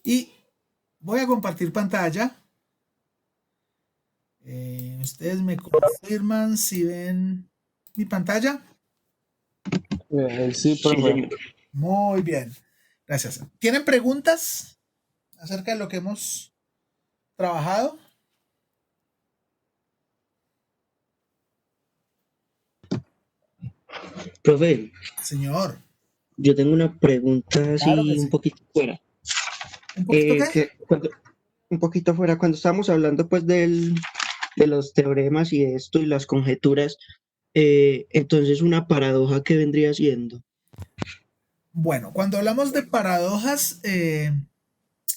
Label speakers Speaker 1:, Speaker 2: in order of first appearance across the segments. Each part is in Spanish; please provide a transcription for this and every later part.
Speaker 1: Y voy a compartir pantalla. Ustedes me confirman si ven mi pantalla.
Speaker 2: Sí,
Speaker 3: Sí,
Speaker 2: profe.
Speaker 3: señor.
Speaker 1: Muy bien. Gracias. ¿Tienen preguntas acerca de lo que hemos trabajado?
Speaker 3: Profe,
Speaker 1: Señor.
Speaker 3: yo tengo una pregunta
Speaker 1: Claro que
Speaker 3: así un
Speaker 1: sí.
Speaker 3: poquito fuera.
Speaker 1: ¿Un poquito qué?
Speaker 3: Un poquito fuera, cuando estábamos hablando pues de los teoremas y esto y las conjeturas, entonces una paradoja que vendría siendo.
Speaker 1: Bueno, cuando hablamos de paradojas,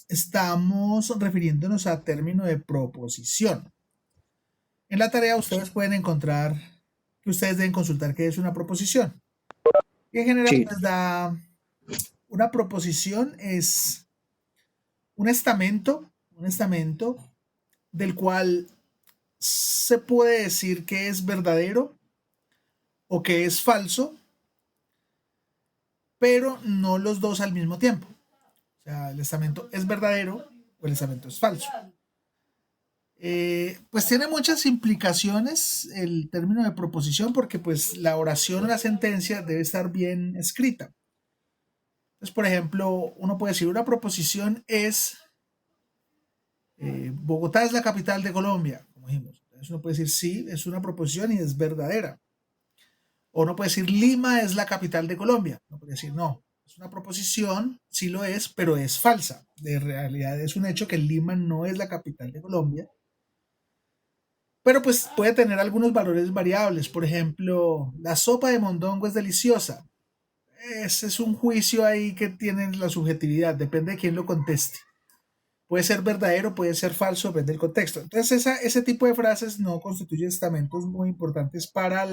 Speaker 1: estamos refiriéndonos a término de proposición. En la tarea ustedes pueden encontrar que ustedes deben consultar qué es una proposición. Y en general
Speaker 3: Sí,
Speaker 1: les da una proposición es un estamento del cual se puede decir que es verdadero o que es falso, pero no los dos al mismo tiempo. O sea, el estamento es verdadero o el estamento es falso. Pues tiene muchas implicaciones el término de proposición porque pues la oración o la sentencia debe estar bien escrita. Entonces, por ejemplo, uno puede decir una proposición es Bogotá es la capital de Colombia, como dijimos. Entonces uno puede decir sí, es una proposición y es verdadera. O uno puede decir Lima es la capital de Colombia. Uno puede decir no, es una proposición, sí lo es, pero es falsa. De realidad es un hecho que Lima no es la capital de Colombia. Pero pues puede tener algunos valores variables. Por ejemplo, la sopa de mondongo es deliciosa. Ese es un juicio ahí que tiene la subjetividad, depende de quién lo conteste. Puede ser verdadero, puede ser falso, depende del contexto. Entonces, ese tipo de frases no constituyen estamentos muy importantes para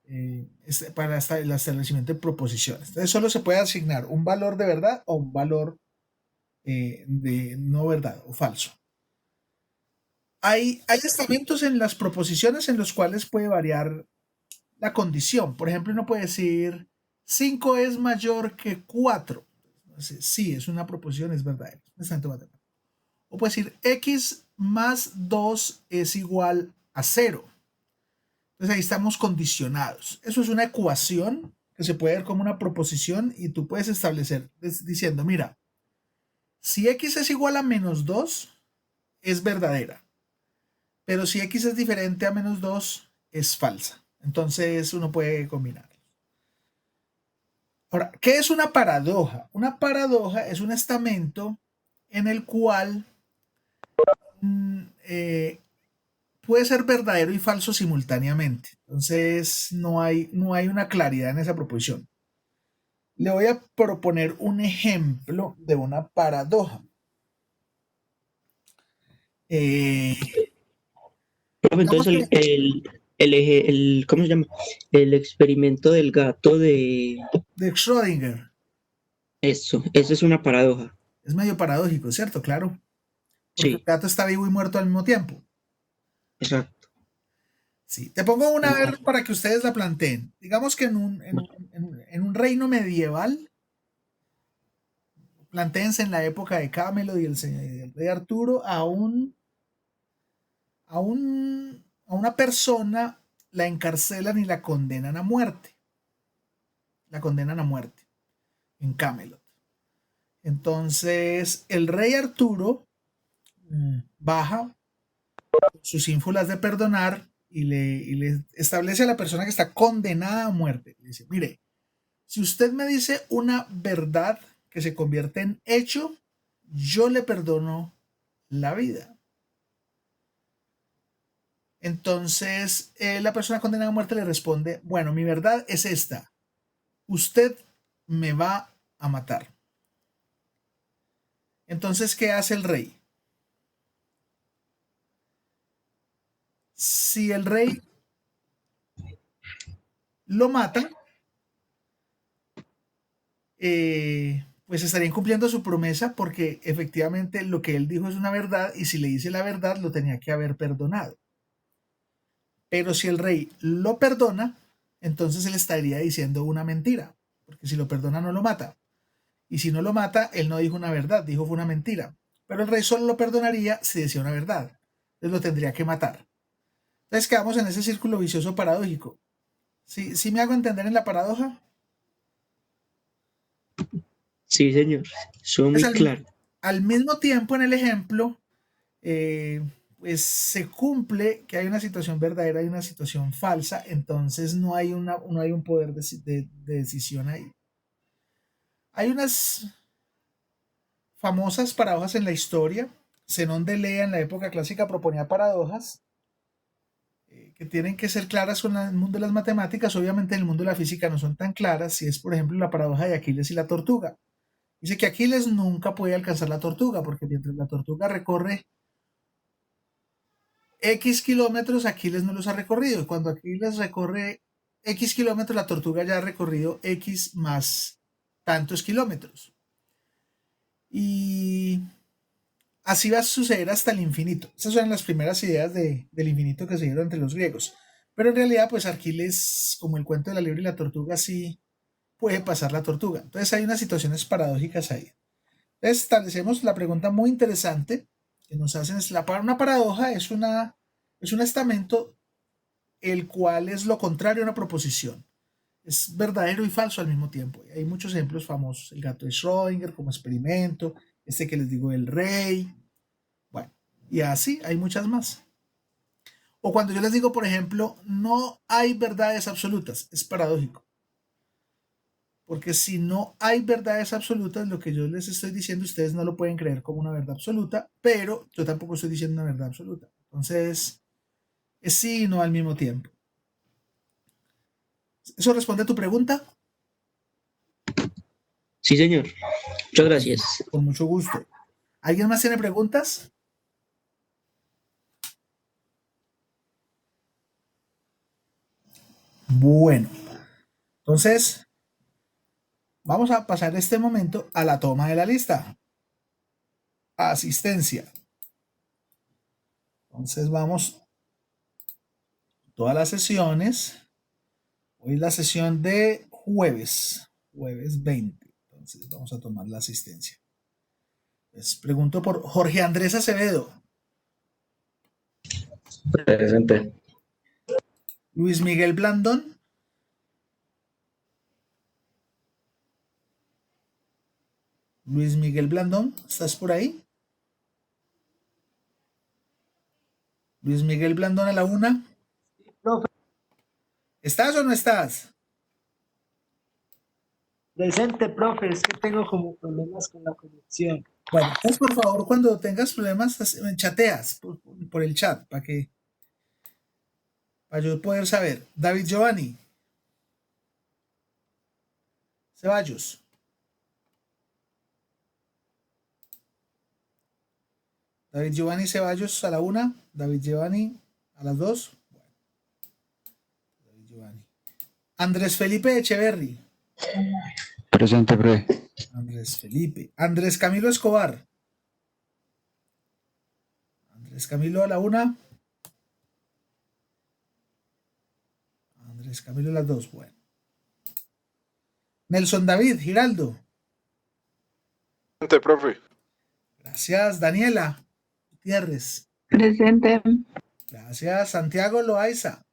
Speaker 1: el establecimiento de proposiciones. Entonces, solo se puede asignar un valor de verdad o un valor de no verdad o falso. Hay estamentos en las proposiciones en los cuales puede variar la condición. Por ejemplo, uno puede decir 5 es mayor que 4. Entonces, sí, es una proposición, es verdadero. O puede decir x más 2 es igual a 0. Entonces ahí estamos condicionados. Eso es una ecuación que se puede ver como una proposición y tú puedes establecer diciendo, mira, si x es igual a menos 2 es verdadera, pero si x es diferente a menos 2 es falsa. Entonces uno puede combinar. Ahora, ¿qué es una paradoja? Una paradoja es un estamento en el cual mm, eh, puede ser verdadero y falso simultáneamente. Entonces, no hay una claridad en esa proposición. Le voy a proponer un ejemplo de una paradoja. Eh,
Speaker 3: profe,
Speaker 1: digamos
Speaker 3: entonces
Speaker 1: que
Speaker 3: ¿cómo se llama? El experimento del gato de
Speaker 1: de Schrödinger
Speaker 3: eso es una paradoja.
Speaker 1: es medio paradójico, ¿cierto? Claro, porque el
Speaker 3: Sí,
Speaker 1: gato está vivo y muerto al mismo tiempo.
Speaker 3: exacto.
Speaker 1: Sí, te pongo una a ver para que ustedes la planteen. Digamos que en un reino medieval, planteense en la época de Camelot y el rey Arturo, a una persona la encarcelan y la condenan a muerte. La condenan a muerte en Camelot. Entonces, el rey Arturo baja sus ínfulas de perdonar y le establece a la persona que está condenada a muerte. Le dice, mire, si usted me dice una verdad que se convierte en hecho, yo le perdono la vida. Entonces, la persona condenada a muerte le responde, bueno, mi verdad es esta, usted me va a matar. Entonces, ¿qué hace el rey? Si el rey lo mata, pues estaría incumpliendo su promesa porque efectivamente lo que él dijo es una verdad y si le dice la verdad lo tenía que haber perdonado. Pero si el rey lo perdona, entonces él estaría diciendo una mentira, porque si lo perdona no lo mata. Y si no lo mata, él no dijo una verdad, dijo fue una mentira. Pero el rey solo lo perdonaría si decía una verdad. Entonces lo tendría que matar. Entonces quedamos en ese círculo vicioso paradójico. ¿Sí me hago entender en la paradoja?
Speaker 3: Sí, señor. Eso
Speaker 1: Pues
Speaker 3: muy claro.
Speaker 1: al mismo tiempo en el ejemplo, eh, pues se cumple que hay una situación verdadera y una situación falsa, entonces no hay un poder de decisión ahí. Hay unas famosas paradojas en la historia. Zenón de Lea en la época clásica proponía paradojas que tienen que ser claras con el mundo de las matemáticas. Obviamente en el mundo de la física no son tan claras, si es por ejemplo la paradoja de Aquiles y la tortuga. Dice que Aquiles nunca puede alcanzar la tortuga porque mientras la tortuga recorre X kilómetros, Aquiles no los ha recorrido. Y cuando Aquiles recorre X kilómetros, la tortuga ya ha recorrido X más tantos kilómetros. Y así va a suceder hasta el infinito. Esas son las primeras ideas del infinito que se dieron entre los griegos. Pero en realidad, pues Aquiles, como el cuento de la liebre y la tortuga, sí puede pasar la tortuga. Entonces hay unas situaciones paradójicas ahí. Entonces establecemos la pregunta muy interesante que nos hacen. Una paradoja es un estamento el cual es lo contrario a una proposición. Es verdadero y falso al mismo tiempo. Hay muchos ejemplos famosos. El gato de Schrödinger como experimento, este que les digo del rey. Bueno, y así hay muchas más. O cuando yo les digo, por ejemplo, no hay verdades absolutas, es paradójico. Porque si no hay verdades absolutas, lo que yo les estoy diciendo, ustedes no lo pueden creer como una verdad absoluta, pero yo tampoco estoy diciendo una verdad absoluta. Entonces, es sí y no al mismo tiempo. ¿Eso responde a tu pregunta?
Speaker 3: Sí, señor. Muchas gracias.
Speaker 1: Con mucho gusto. ¿Alguien más tiene preguntas? Bueno, entonces vamos a pasar este momento a la toma de la lista. Asistencia. Entonces vamos todas las sesiones. Hoy es la sesión de jueves 20. Entonces vamos a tomar la asistencia. Les pregunto por Jorge Andrés Acevedo,
Speaker 2: Presente.
Speaker 1: Luis Miguel Blandón, Luis Miguel Blandón, ¿estás por ahí? Luis Miguel Blandón a la una.
Speaker 4: Profe,
Speaker 1: ¿Estás o no estás?
Speaker 4: presente, profe, es que tengo como problemas con la conexión.
Speaker 1: Bueno, entonces por favor cuando tengas problemas me chateas por el chat para yo poder saber. David Giovanni, Ceballos, David Giovanni Ceballos a la una, David Giovanni a las dos. Bueno, David Giovanni. Andrés Felipe Echeverry,
Speaker 2: Presente, profe.
Speaker 1: Andrés Felipe. Andrés Camilo Escobar, Andrés Camilo a la una, Andrés Camilo a las dos. Bueno. Nelson David Giraldo,
Speaker 5: Presente, profe.
Speaker 1: gracias. Daniela Gutiérrez,
Speaker 6: Presente.
Speaker 1: gracias. Santiago Loaiza,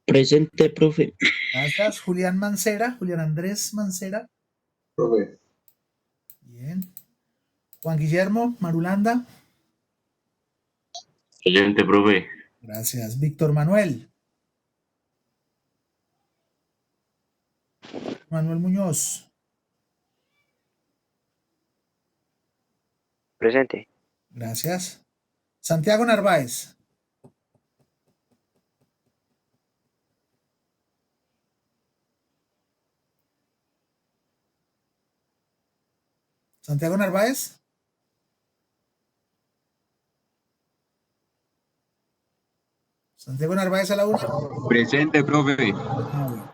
Speaker 3: Presente, profe.
Speaker 1: gracias. Julián Mancera, Julián Andrés Mancera,
Speaker 5: Profe.
Speaker 1: bien. Juan Guillermo Marulanda,
Speaker 2: Presente, profe.
Speaker 1: gracias. Víctor Manuel, Manuel Muñoz,
Speaker 7: Presente.
Speaker 1: gracias. Santiago Narváez, Santiago Narváez, Santiago Narváez a la una.
Speaker 2: Presente, profe.
Speaker 1: Ah, bueno.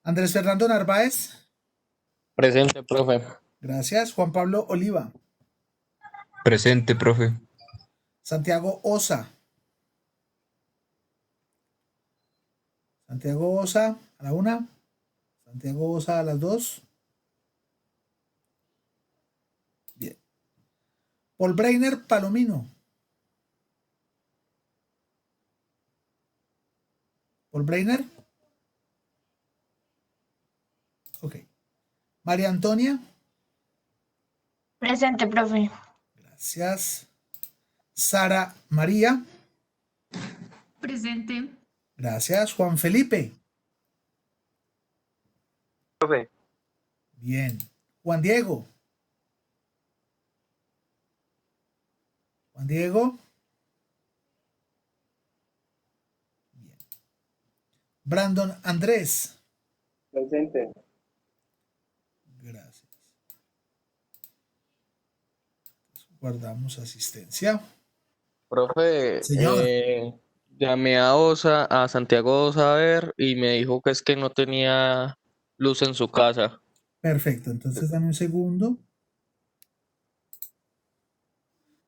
Speaker 1: Andrés Fernando Narváez,
Speaker 8: Presente, profe.
Speaker 1: gracias. Juan Pablo Oliva,
Speaker 8: Presente, profe.
Speaker 1: Santiago Osa, Santiago Osa a la una, Santiago Osa a las 2. Bien. Paul Breiner Palomino. Paul Breiner. Ok. María Antonia.
Speaker 6: Presente, profe.
Speaker 1: Gracias. Sara María.
Speaker 6: Presente.
Speaker 1: Gracias. Juan Felipe.
Speaker 5: Profe.
Speaker 1: Bien. Juan Diego. Juan Diego. Bien. Brandon Andrés.
Speaker 5: Presente.
Speaker 1: Gracias. Guardamos asistencia.
Speaker 8: Profe,
Speaker 1: Señor.
Speaker 8: llamé a Santiago Osa a ver y me dijo que es que no tenía luz en su casa.
Speaker 1: Perfecto. Entonces dame un segundo.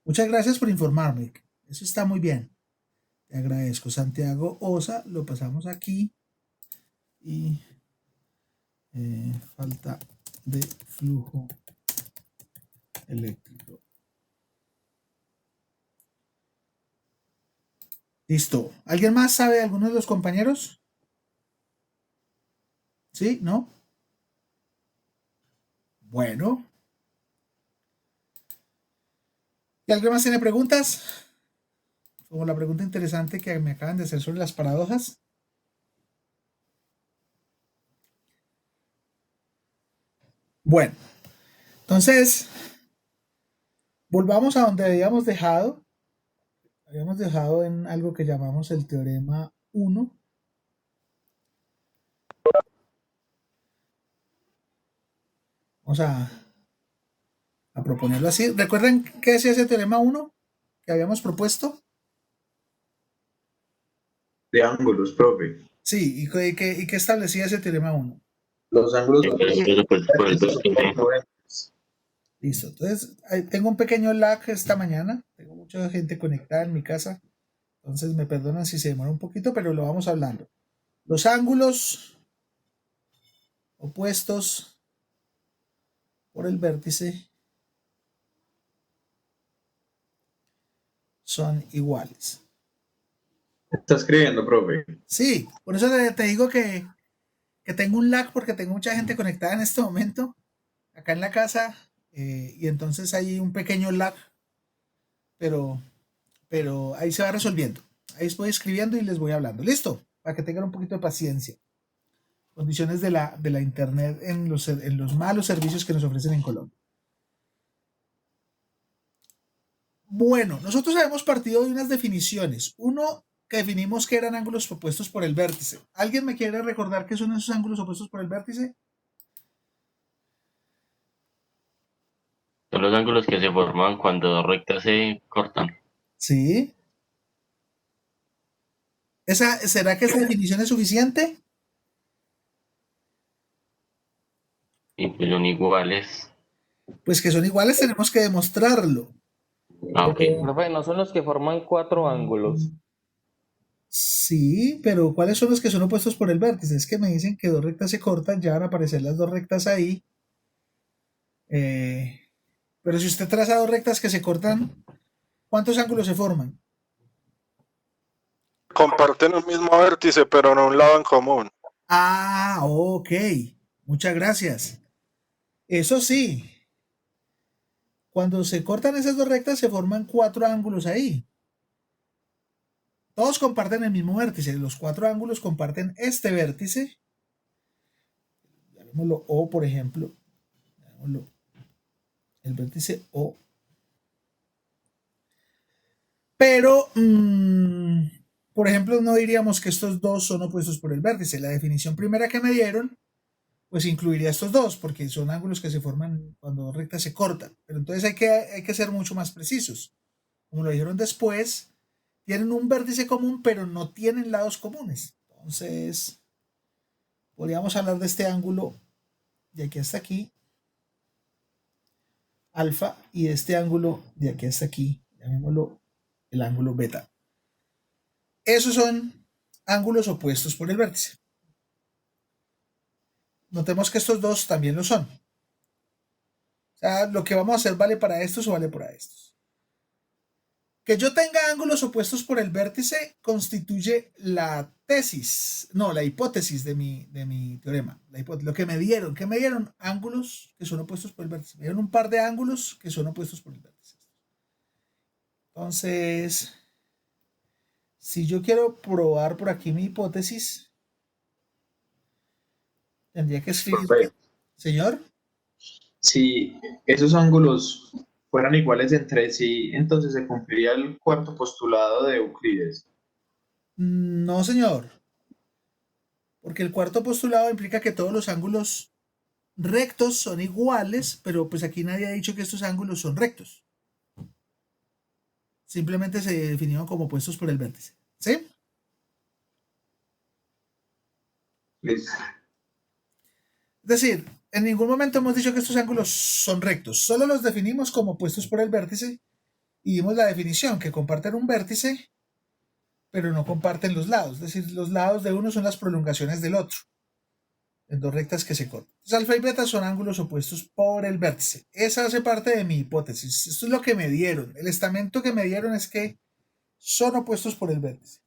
Speaker 1: Muchas gracias por informarme. Eso está muy bien. Te agradezco. Santiago Osa, lo pasamos aquí. Y falta de flujo eléctrico. Listo. ¿Alguien más sabe? ¿Alguno de los compañeros? ¿Sí? ¿No? Bueno. ¿Y alguien más tiene preguntas? Como la pregunta interesante que me acaban de hacer sobre las paradojas. Bueno, entonces, volvamos a donde habíamos dejado. Habíamos dejado en algo que llamamos el teorema 1. Vamos a proponerlo así. ¿Recuerdan qué decía ese teorema 1 que habíamos propuesto?
Speaker 5: De ángulos, profe.
Speaker 1: Sí, ¿y qué establecía ese teorema 1?
Speaker 5: Los ángulos
Speaker 1: Listo. Entonces, tengo un pequeño lag esta mañana. Tengo mucha gente conectada en mi casa. Entonces, me perdonan si se demora un poquito, pero lo vamos hablando. Los ángulos opuestos por el vértice son iguales.
Speaker 5: está escribiendo, profe.
Speaker 1: Sí, por eso te digo que tengo un lag porque tengo mucha gente conectada en este momento acá en la casa y entonces hay un pequeño lag, pero ahí se va resolviendo. Ahí voy escribiendo y les voy hablando. Listo, para que tengan un poquito de paciencia. Condiciones de la internet en los malos servicios que nos ofrecen en Colombia. Bueno, nosotros habíamos partido de unas definiciones. Uno, que definimos que eran ángulos opuestos por el vértice. ¿Alguien me quiere recordar qué son esos ángulos opuestos por el vértice?
Speaker 2: Son los ángulos que se forman cuando dos rectas se cortan.
Speaker 1: Sí. ¿Será que esa definición es suficiente?
Speaker 2: Y pues son iguales.
Speaker 1: Pues que son iguales, tenemos que demostrarlo.
Speaker 2: Ah, ok.
Speaker 8: Profe, no son los que forman 4 ángulos.
Speaker 1: Sí, pero ¿cuáles son los que son opuestos por el vértice? Es que me dicen que dos rectas se cortan, ya van a aparecer las dos rectas ahí. Pero si usted traza dos rectas que se cortan, ¿cuántos ángulos se forman?
Speaker 5: Comparten un mismo vértice, pero no un lado en común.
Speaker 1: Ah, ok. Muchas gracias. Eso sí, cuando se cortan esas dos rectas se forman 4 ángulos ahí. Todos comparten el mismo vértice. Los 4 ángulos comparten este vértice. Llamémoslo O, por ejemplo. Llamémoslo el vértice O. Pero, por ejemplo, no diríamos que estos dos son opuestos por el vértice. La definición primera que me dieron, pues incluiría estos dos, porque son ángulos que se forman cuando dos rectas se cortan. Pero entonces hay que ser mucho más precisos. Como lo dijeron después, tienen un vértice común, pero no tienen lados comunes. Entonces, podríamos hablar de este ángulo de aquí hasta aquí, alfa, y de este ángulo de aquí hasta aquí, llamémoslo el ángulo beta. Esos son ángulos opuestos por el vértice. notemos que estos dos también lo son. O sea, lo que vamos a hacer vale para estos o vale para estos. Que yo tenga ángulos opuestos por el vértice constituye la tesis, no, la hipótesis de mi teorema. Lo que me dieron, ángulos que son opuestos por el vértice. Me dieron un par de ángulos que son opuestos por el vértice. Entonces, si yo quiero probar por aquí mi hipótesis, tendría que escribir.
Speaker 5: Profe,
Speaker 1: Señor,
Speaker 5: si esos ángulos fueran iguales entre sí, entonces se cumpliría el cuarto postulado de Euclides.
Speaker 1: no, señor. Porque el cuarto postulado implica que todos los ángulos rectos son iguales, pero pues aquí nadie ha dicho que estos ángulos son rectos. Simplemente se definieron como opuestos por el vértice. ¿Sí?
Speaker 5: Listo.
Speaker 1: Es decir, en ningún momento hemos dicho que estos ángulos son rectos. Solo los definimos como opuestos por el vértice y dimos la definición, que comparten un vértice, pero no comparten los lados. Es decir, los lados de uno son las prolongaciones del otro, en dos rectas que se cortan. Entonces, alfa y beta son ángulos opuestos por el vértice. Esa hace parte de mi hipótesis. Esto es lo que me dieron. El estamento que me dieron es que son opuestos por el vértice.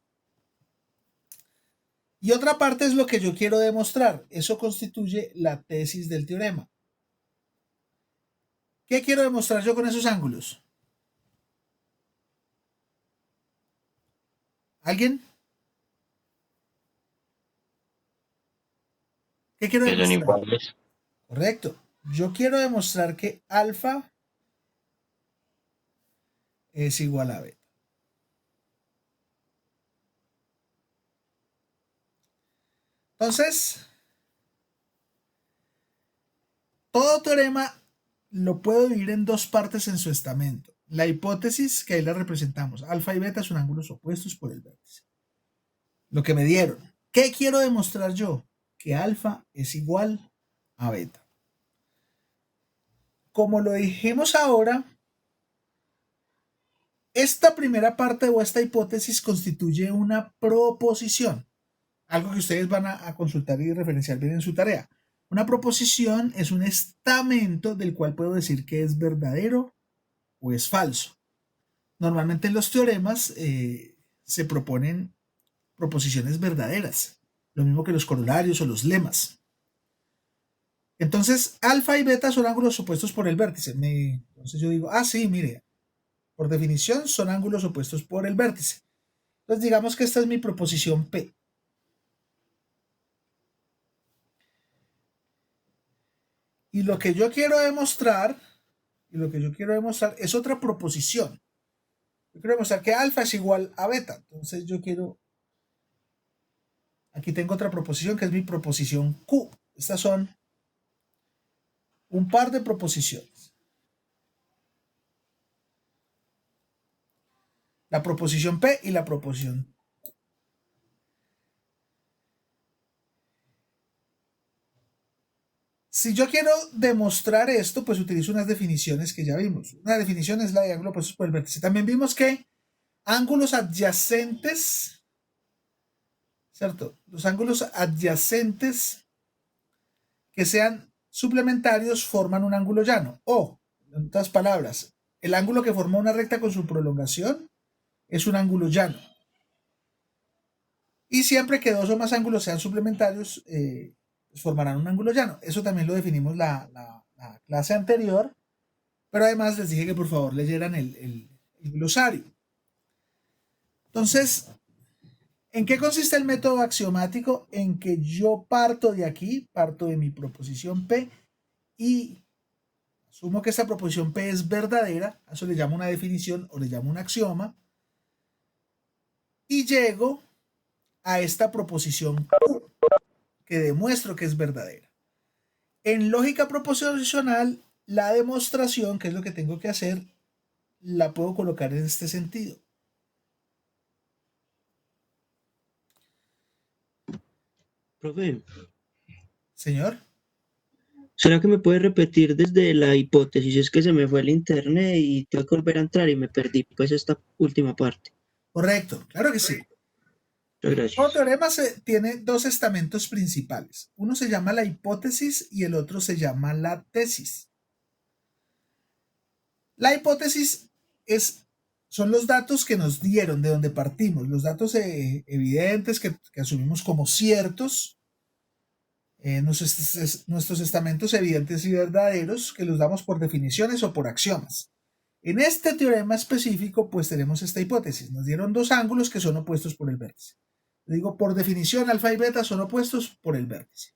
Speaker 1: Y otra parte es lo que yo quiero demostrar. Eso constituye la tesis del teorema. ¿Qué quiero demostrar yo con esos ángulos? ¿Alguien? ¿Qué quiero
Speaker 2: Que son
Speaker 1: demostrar?
Speaker 2: iguales.
Speaker 1: Correcto. Yo quiero demostrar que alfa es igual a beta. Entonces, todo teorema lo puedo dividir en dos partes en su estamento. La hipótesis, que ahí la representamos. Alfa y beta son ángulos opuestos por el vértice. Lo que me dieron. ¿Qué quiero demostrar yo? Que alfa es igual a beta. Como lo dijimos ahora, esta primera parte o esta hipótesis constituye una proposición. Algo que ustedes van a consultar y referenciar bien en su tarea. Una proposición es un estamento del cual puedo decir que es verdadero o es falso. Normalmente en los teoremas se proponen proposiciones verdaderas, lo mismo que los corolarios o los lemas. Entonces, alfa y beta son ángulos opuestos por el vértice. Entonces yo digo, sí, mire, por definición son ángulos opuestos por el vértice. Entonces digamos que esta es mi proposición P. Y lo que yo quiero demostrar, es otra proposición. Yo quiero demostrar que alfa es igual a beta. Entonces aquí tengo otra proposición que es mi proposición Q. Estas son un par de proposiciones. La proposición P y la proposición Q. Si yo quiero demostrar esto, pues utilizo unas definiciones que ya vimos. Una definición es la de ángulo opuestos por el vértice. También vimos que ángulos adyacentes, ¿cierto? Los ángulos adyacentes que sean suplementarios forman un ángulo llano. O, en otras palabras, el ángulo que forma una recta con su prolongación es un ángulo llano. Y siempre que dos o más ángulos sean suplementarios, formarán un ángulo llano. Eso también lo definimos la clase anterior, pero además les dije que por favor leyeran el glosario. Entonces, ¿en qué consiste el método axiomático? En que yo parto de aquí, parto de mi proposición P y asumo que esta proposición P es verdadera, a eso le llamo una definición o le llamo un axioma, y llego a esta proposición Q, que demuestro que es verdadera. En lógica proposicional, la demostración, que es lo que tengo que hacer, la puedo colocar en este sentido.
Speaker 3: Profe,
Speaker 1: Señor.
Speaker 3: ¿será que me puede repetir desde la hipótesis? Es que se me fue el internet y tengo que volver a entrar y me perdí pues esta última parte.
Speaker 1: Correcto, claro que sí.
Speaker 3: Muchas
Speaker 1: Todo
Speaker 3: gracias.
Speaker 1: teorema tiene dos estamentos principales. Uno se llama la hipótesis y el otro se llama la tesis. La hipótesis son los datos que nos dieron, de donde partimos, los datos evidentes que asumimos como ciertos, nuestros estamentos evidentes y verdaderos, que los damos por definiciones o por axiomas. En este teorema específico, pues tenemos esta hipótesis. Nos dieron dos ángulos que son opuestos por el vértice. Digo, por definición, alfa y beta son opuestos por el vértice.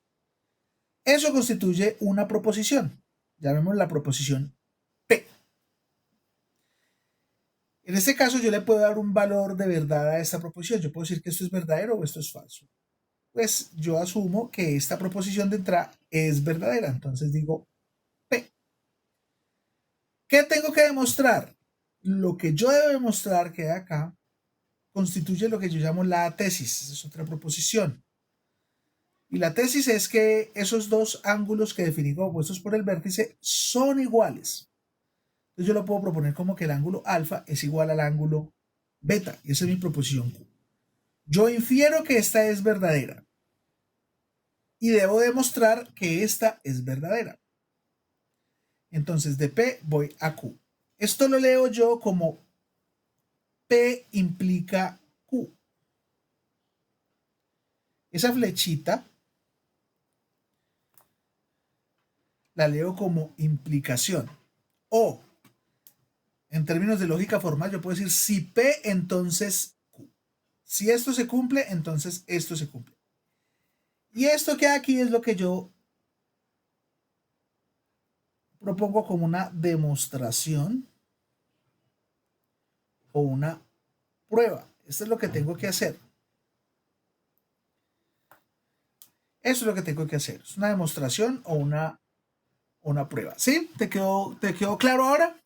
Speaker 1: Eso constituye una proposición. Llamémosla proposición P. En este caso, yo le puedo dar un valor de verdad a esta proposición. Yo puedo decir que esto es verdadero o esto es falso. Pues yo asumo que esta proposición de entrada es verdadera. Entonces digo P. ¿Qué tengo que demostrar? Lo que yo debo demostrar que acá constituye lo que yo llamo la tesis. Es otra proposición. Y la tesis es que esos dos ángulos que definí como opuestos por el vértice son iguales. Entonces yo lo puedo proponer como que el ángulo alfa es igual al ángulo beta. Y esa es mi proposición Q. Yo infiero que esta es verdadera. Y debo demostrar que esta es verdadera. Entonces de P voy a Q. Esto lo leo yo como P implica Q. Esa flechita la leo como implicación. O, en términos de lógica formal, yo puedo decir si P, entonces Q. Si esto se cumple, entonces esto se cumple. Y esto que aquí es lo que yo propongo como una demostración o una prueba. Esto es lo que tengo que hacer. Eso es lo que tengo que hacer. Es una demostración o una prueba. ¿Sí? ¿Te quedó claro ahora?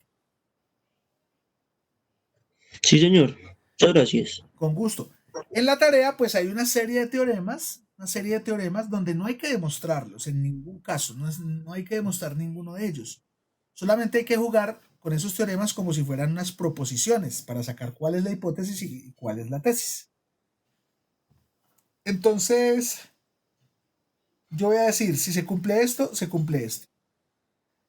Speaker 3: Sí, señor. Muchas gracias.
Speaker 1: Con gusto. En la tarea, pues hay una serie de teoremas donde no hay que demostrarlos en ningún caso, no hay que demostrar ninguno de ellos. Solamente hay que jugar con esos teoremas como si fueran unas proposiciones para sacar cuál es la hipótesis y cuál es la tesis. Entonces, yo voy a decir, si se cumple esto, se cumple esto.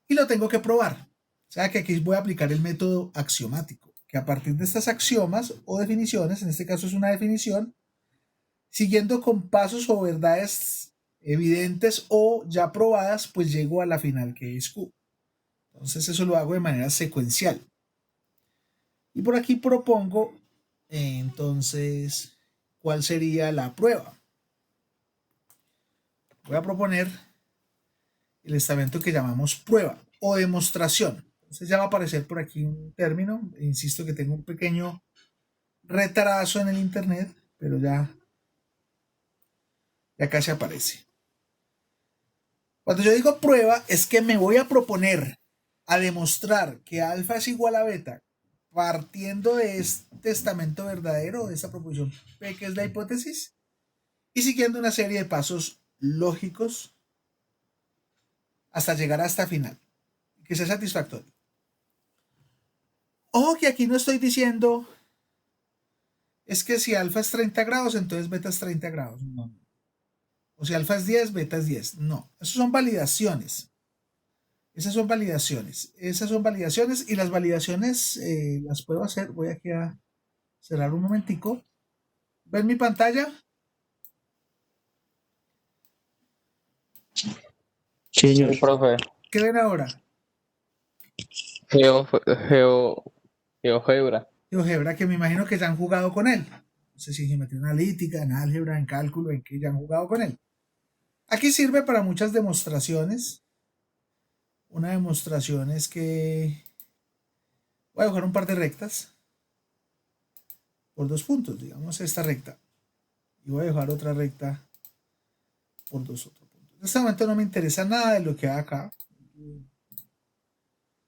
Speaker 1: Y lo tengo que probar. O sea que aquí voy a aplicar el método axiomático, que a partir de estas axiomas o definiciones, en este caso es una definición, siguiendo con pasos o verdades evidentes o ya probadas, pues llego a la final que es Q. Entonces eso lo hago de manera secuencial. Y por aquí propongo, entonces, ¿cuál sería la prueba? Voy a proponer el estamento que llamamos prueba o demostración. Entonces ya va a aparecer por aquí un término. Insisto que tengo un pequeño retraso en el internet, pero ya casi aparece. Cuando yo digo prueba, es que me voy a proponer a demostrar que alfa es igual a beta partiendo de este estamento verdadero, de esta proposición P, que es la hipótesis, y siguiendo una serie de pasos lógicos hasta llegar a esta final, que sea satisfactorio. Ojo que aquí no estoy diciendo es que si alfa es 30 grados, entonces beta es 30 grados. No. O si alfa es 10, beta es 10. No, esas son validaciones. Esas son validaciones y las validaciones las puedo hacer. Voy aquí a cerrar un momentico. ¿Ven mi pantalla?
Speaker 3: Sí, señor.
Speaker 8: Sí, profe.
Speaker 1: ¿Qué ven ahora?
Speaker 8: GeoGebra.
Speaker 1: GeoGebra, que me imagino que ya han jugado con él. No sé si en geometría analítica, en álgebra, en cálculo, en que ya han jugado con él. Aquí sirve para muchas demostraciones. Una demostración es que voy a dibujar un par de rectas por 2 puntos, digamos esta recta. Y voy a dibujar otra recta por 2 otros puntos. En este momento no me interesa nada de lo que hay acá.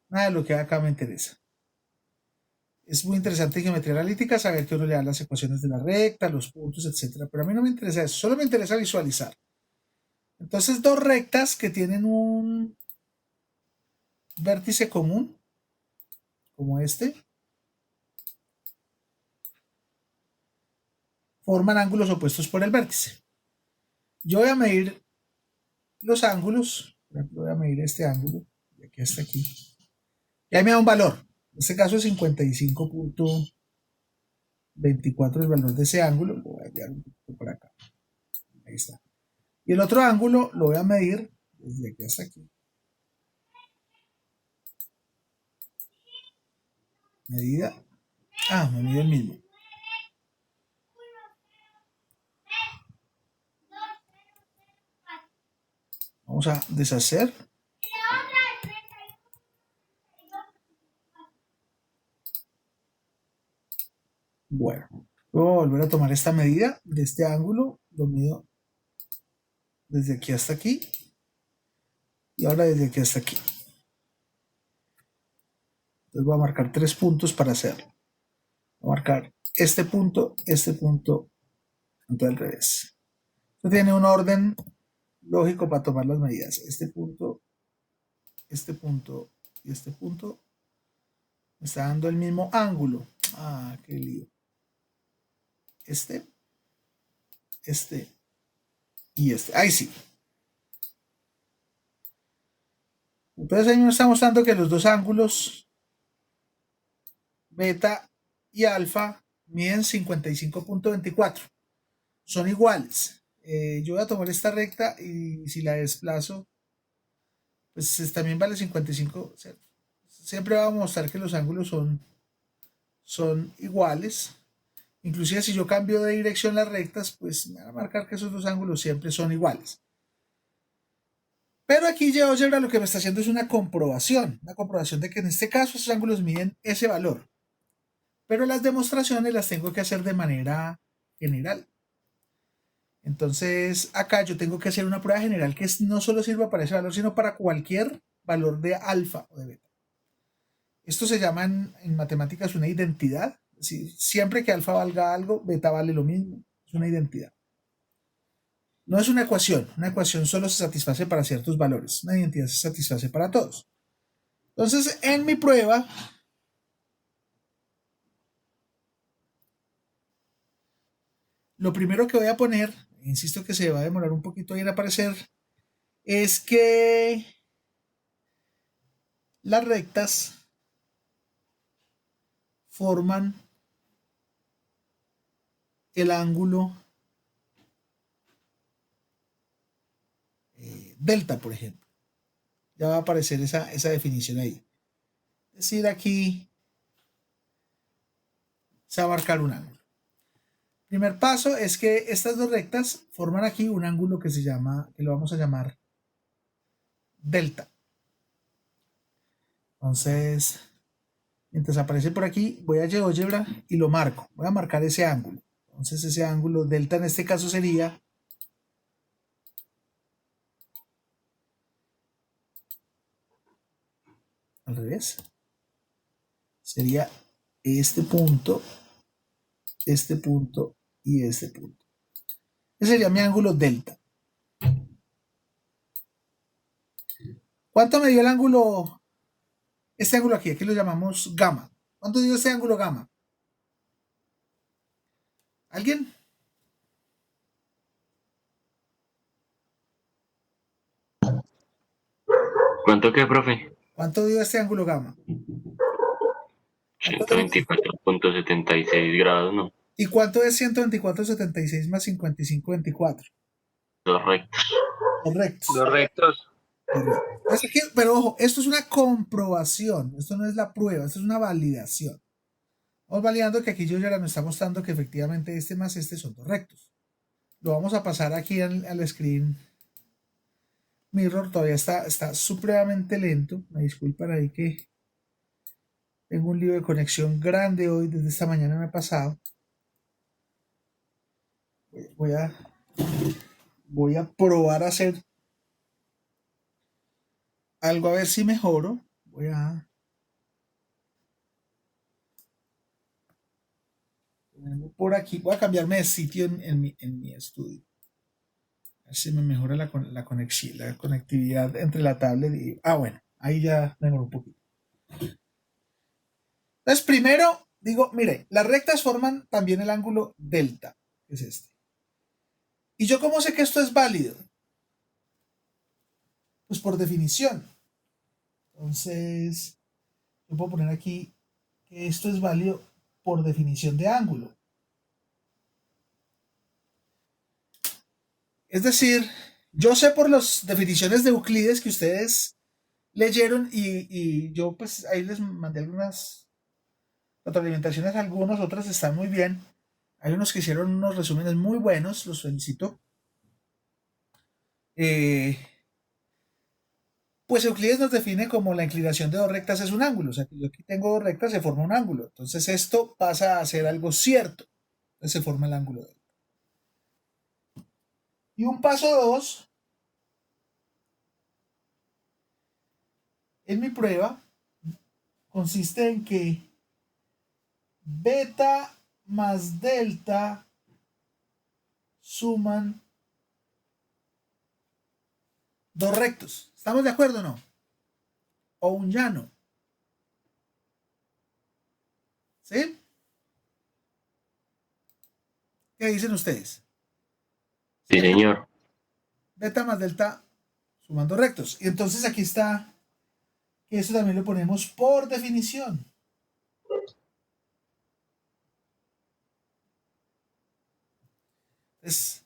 Speaker 1: Nada de lo que hay acá me interesa. Es muy interesante en geometría analítica saber que uno le da las ecuaciones de la recta, los puntos, etc. Pero a mí no me interesa eso, solo me interesa visualizar. Entonces, 2 rectas que tienen un vértice común, como este, forman ángulos opuestos por el vértice. Yo voy a medir los ángulos, por ejemplo, voy a medir este ángulo, de aquí hasta aquí, y ahí me da un valor. En este caso es 55.24 el valor de ese ángulo, lo voy a enviar un poquito por acá. Ahí está. Y el otro ángulo lo voy a medir desde aquí hasta aquí. Medida. Me mido el mismo. Vamos a deshacer. Bueno, voy a volver a tomar esta medida de este ángulo. Lo mido desde aquí hasta aquí. Y ahora desde aquí hasta aquí. Entonces voy a marcar 3 puntos para hacerlo. Voy a marcar este punto, entonces al revés. Esto tiene un orden lógico para tomar las medidas. Este punto y este punto me está dando el mismo ángulo. Qué lío. Este y este. Ahí sí. Entonces ahí me está mostrando que los dos ángulos beta y alfa miden 55.24. Son iguales. Yo voy a tomar esta recta y si la desplazo, pues también vale 55. Siempre va a mostrar que los ángulos son iguales. Inclusive si yo cambio de dirección las rectas, pues me va a marcar que esos dos ángulos siempre son iguales. Pero aquí GeoGebra lo que me está haciendo es una comprobación de que en este caso esos ángulos miden ese valor. Pero las demostraciones las tengo que hacer de manera general. Entonces acá yo tengo que hacer una prueba general que no solo sirva para ese valor, sino para cualquier valor de alfa o de beta. Esto se llama en matemáticas una identidad. Es decir, siempre que alfa valga algo, beta vale lo mismo. Es una identidad. No es una ecuación solo se satisface para ciertos valores. Una identidad se satisface para todos. Entonces, en mi prueba, lo primero que voy a poner, insisto que se va a demorar un poquito en aparecer, es que las rectas forman el ángulo delta, por ejemplo. Ya va a aparecer esa definición ahí. Es decir, aquí se va a marcar un ángulo. Primer paso es que estas dos rectas forman aquí un ángulo que lo vamos a llamar delta. Entonces, mientras aparece por aquí, voy a GeoGebra y lo marco. Voy a marcar ese ángulo. Entonces, ese ángulo delta en este caso sería al revés. Sería este punto y este punto. Ese sería mi ángulo delta. ¿Cuánto me dio el ángulo? Este ángulo aquí lo llamamos gamma. ¿Cuánto dio este ángulo gamma? ¿Alguien?
Speaker 2: ¿Cuánto qué, profe?
Speaker 1: ¿Cuánto dio este ángulo gamma?
Speaker 2: 124.76 grados, ¿no?
Speaker 1: ¿Y cuánto es 124.76 más 55.24?
Speaker 2: Dos rectos.
Speaker 1: Correcto.
Speaker 8: Los rectos.
Speaker 1: Pero ojo, esto es una comprobación, esto no es la prueba, esto es una validación. Vamos validando que aquí yo ya me está mostrando que efectivamente este más este son dos rectos. Lo vamos a pasar aquí al screen mirror, todavía está supremamente lento. Me disculpan ahí que tengo un lío de conexión grande hoy, desde esta mañana me ha pasado. Voy a probar a hacer algo a ver si mejoro. Por aquí, voy a cambiarme de sitio en mi estudio. A ver si me mejora la conectividad entre la tablet y... bueno, ahí ya mejoró un poquito. Entonces, primero digo, mire, las rectas forman también el ángulo delta. que es este. ¿Y yo cómo sé que esto es válido? Pues por definición. Entonces, yo puedo poner aquí que esto es válido por definición de ángulo. Es decir, yo sé por las definiciones de Euclides que ustedes leyeron y yo pues ahí les mandé algunas retroalimentaciones, algunos, otras están muy bien. Hay unos que hicieron unos resúmenes muy buenos, los felicito. Pues Euclides nos define como la inclinación de dos rectas es un ángulo. O sea, que yo aquí tengo dos rectas, se forma un ángulo. Entonces esto pasa a ser algo cierto. Entonces se forma el ángulo delta. Y un paso 2 en mi prueba consiste en que beta más delta suman dos rectos. ¿Estamos de acuerdo o no? O un llano. ¿Sí? ¿Qué dicen ustedes?
Speaker 2: Sí, señor.
Speaker 1: Beta más delta suman dos rectos. Y entonces aquí está que eso también lo ponemos por definición. Entonces,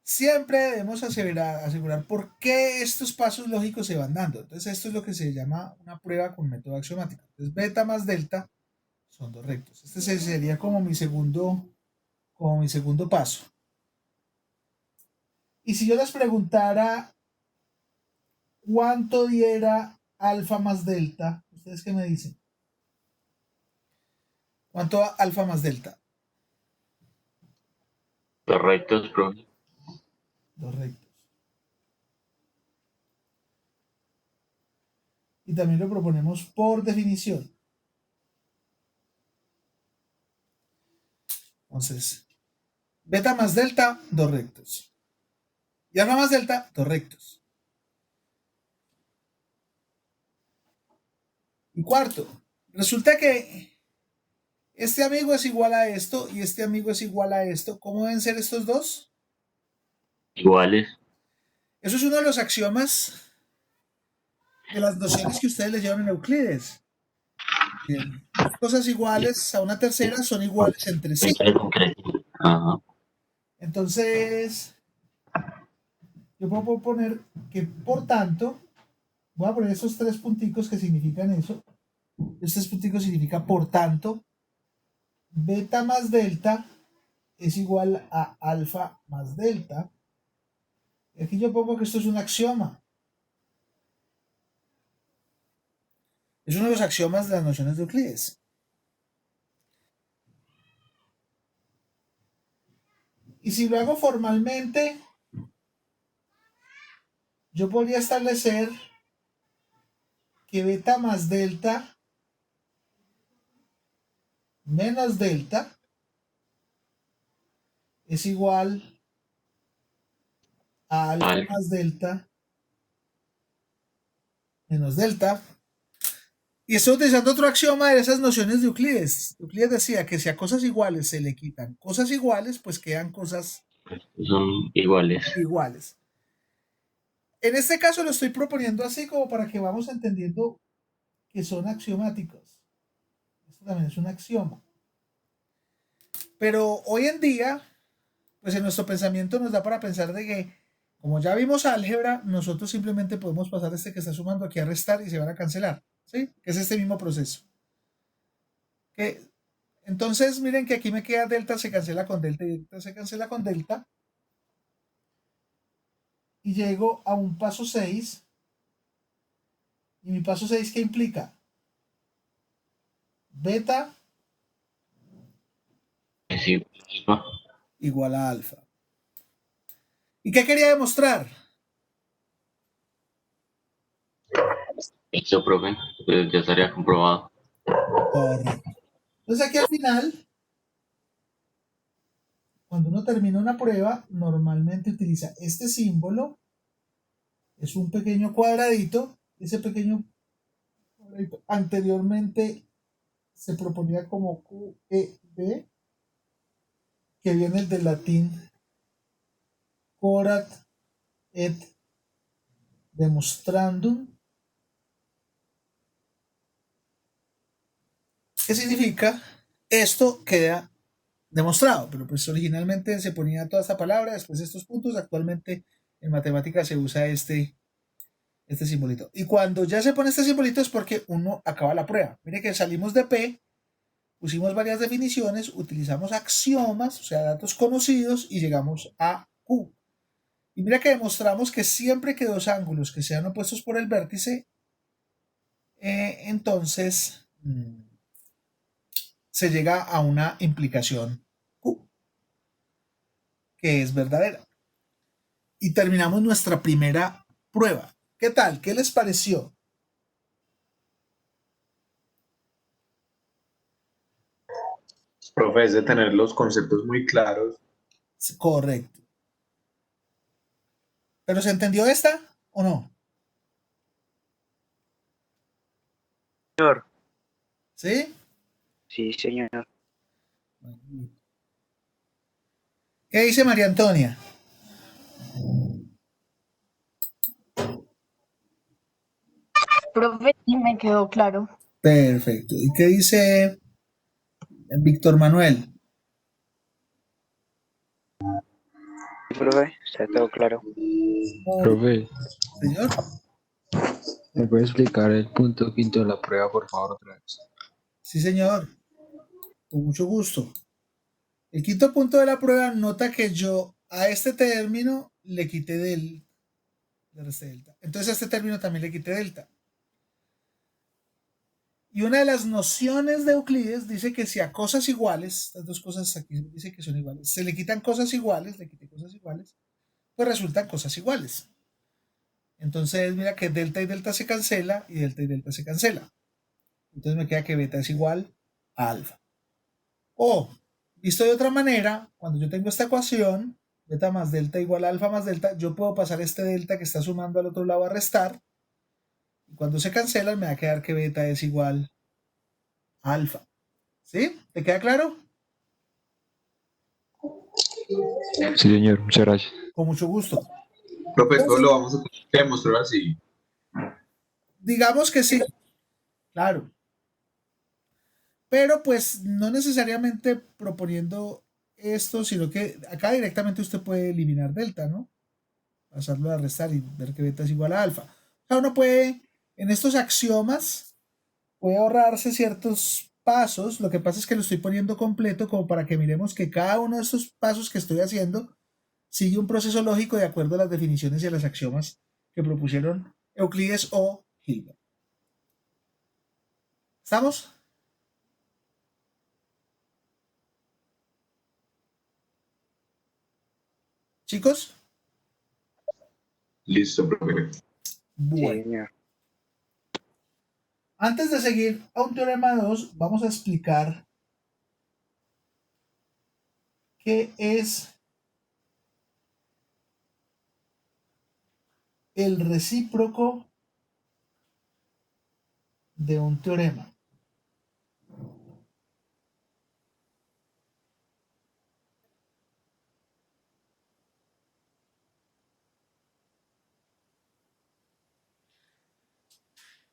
Speaker 1: siempre debemos asegurar por qué estos pasos lógicos se van dando. Entonces, esto es lo que se llama una prueba con método axiomático. Entonces, beta más delta son dos rectos. Este sería como mi segundo paso. Y si yo les preguntara cuánto diera alfa más delta, ¿ustedes qué me dicen? ¿Cuánto alfa más delta?
Speaker 2: Dos rectos, profe.
Speaker 1: Dos rectos. Y también lo proponemos por definición. Entonces, beta más delta, dos rectos. Y alfa más delta, dos rectos. Y cuarto, resulta que este amigo es igual a esto y este amigo es igual a esto. ¿Cómo deben ser estos dos?
Speaker 2: Iguales.
Speaker 1: Eso es uno de los axiomas de las nociones que ustedes leyeron en Euclides. Dos cosas iguales a una tercera son iguales entre sí.
Speaker 2: Ajá.
Speaker 1: Entonces, yo puedo poner que por tanto, voy a poner esos tres punticos que significan eso. Estos tres punticos significa por tanto, beta más delta es igual a alfa más delta. Y aquí yo pongo que esto es un axioma. Es uno de los axiomas de las nociones de Euclides. Y si lo hago formalmente, yo podría establecer que beta más delta menos delta es igual a alfa
Speaker 2: Alfa.
Speaker 1: más delta menos delta. Y estoy utilizando otro axioma de esas nociones de Euclides. Euclides decía que si a cosas iguales se le quitan cosas iguales, pues quedan cosas
Speaker 2: Son iguales.
Speaker 1: iguales. En este caso lo estoy proponiendo así como para que vamos entendiendo que son axiomáticos. Esto también es un axioma. Pero hoy en día, pues en nuestro pensamiento nos da para pensar de que, como ya vimos álgebra, nosotros simplemente podemos pasar este que está sumando aquí a restar y se van a cancelar. ¿Sí? Que es este mismo proceso. Que, entonces, miren que aquí me queda delta, se cancela con delta y delta se cancela con delta. Y llego a un paso 6. ¿Y mi paso 6 qué implica? Beta
Speaker 2: Es igual a alfa.
Speaker 1: igual a alfa. ¿Y qué quería demostrar?
Speaker 2: Eso, profe. Pues ya estaría comprobado.
Speaker 1: Correcto. Entonces aquí al final, cuando uno termina una prueba, normalmente utiliza este símbolo. Es un pequeño cuadradito. Ese pequeño cuadradito anteriormente se proponía como QED. que viene del latín corat et demonstrandum, ¿qué significa? Esto queda demostrado, pero pues originalmente se ponía toda esta palabra, después estos puntos, actualmente en matemáticas se usa este simbolito. Y cuando ya se pone este simbolito es porque uno acaba la prueba. Mire que salimos de P, pusimos varias definiciones, utilizamos axiomas, o sea, datos conocidos, y llegamos a Q. Y mira que demostramos que siempre que dos ángulos que sean opuestos por el vértice, entonces se llega a una implicación Q, que es verdadera. Y terminamos nuestra primera prueba. ¿Qué tal? ¿Qué les pareció?
Speaker 5: Profe, es de tener los conceptos muy claros.
Speaker 1: Correcto. ¿Pero se entendió esta o no?
Speaker 6: Señor.
Speaker 1: ¿Sí?
Speaker 6: Sí, señor.
Speaker 1: ¿Qué dice María Antonia?
Speaker 7: Profe, sí me quedó claro.
Speaker 1: Perfecto. ¿Y qué dice Víctor Manuel?
Speaker 6: Profe, está todo claro.
Speaker 9: Profe,
Speaker 1: Señor.
Speaker 9: ¿me puede explicar el punto quinto de la prueba, por favor, otra vez?
Speaker 1: Sí, señor. Con mucho gusto. El quinto punto de la prueba nota que yo a este término le quité le resté delta. Entonces a este término también le quité delta. Y una de las nociones de Euclides dice que si a cosas iguales, estas dos cosas aquí dice que son iguales, se le quitan cosas iguales, le quité cosas iguales, pues resultan cosas iguales. Entonces mira que delta y delta se cancela y delta se cancela. Entonces me queda que beta es igual a alfa. O, visto de otra manera, cuando yo tengo esta ecuación, beta más delta igual a alfa más delta, yo puedo pasar este delta que está sumando al otro lado a restar. Y cuando se cancelan me va a quedar que beta es igual a alfa. ¿Sí? ¿Te queda claro?
Speaker 9: Sí, señor, muchas gracias.
Speaker 1: Con mucho gusto.
Speaker 5: Profe, todo
Speaker 1: Entonces,
Speaker 5: lo vamos a tener que demostrar así.
Speaker 1: digamos que sí, claro. Pero pues no necesariamente proponiendo esto, sino que acá directamente usted puede eliminar delta, ¿no? Pasarlo a restar y ver que beta es igual a alfa. O sea, uno puede, en estos axiomas, puede ahorrarse ciertos pasos. Lo que pasa es que lo estoy poniendo completo como para que miremos que cada uno de estos pasos que estoy haciendo sigue un proceso lógico de acuerdo a las definiciones y a los axiomas que propusieron Euclides o Hilbert. ¿Estamos? ¿Chicos?
Speaker 5: Listo, profe.
Speaker 1: Bueno.
Speaker 6: Sí, señor.
Speaker 1: Antes de seguir a un teorema 2, vamos a explicar qué es el recíproco de un teorema.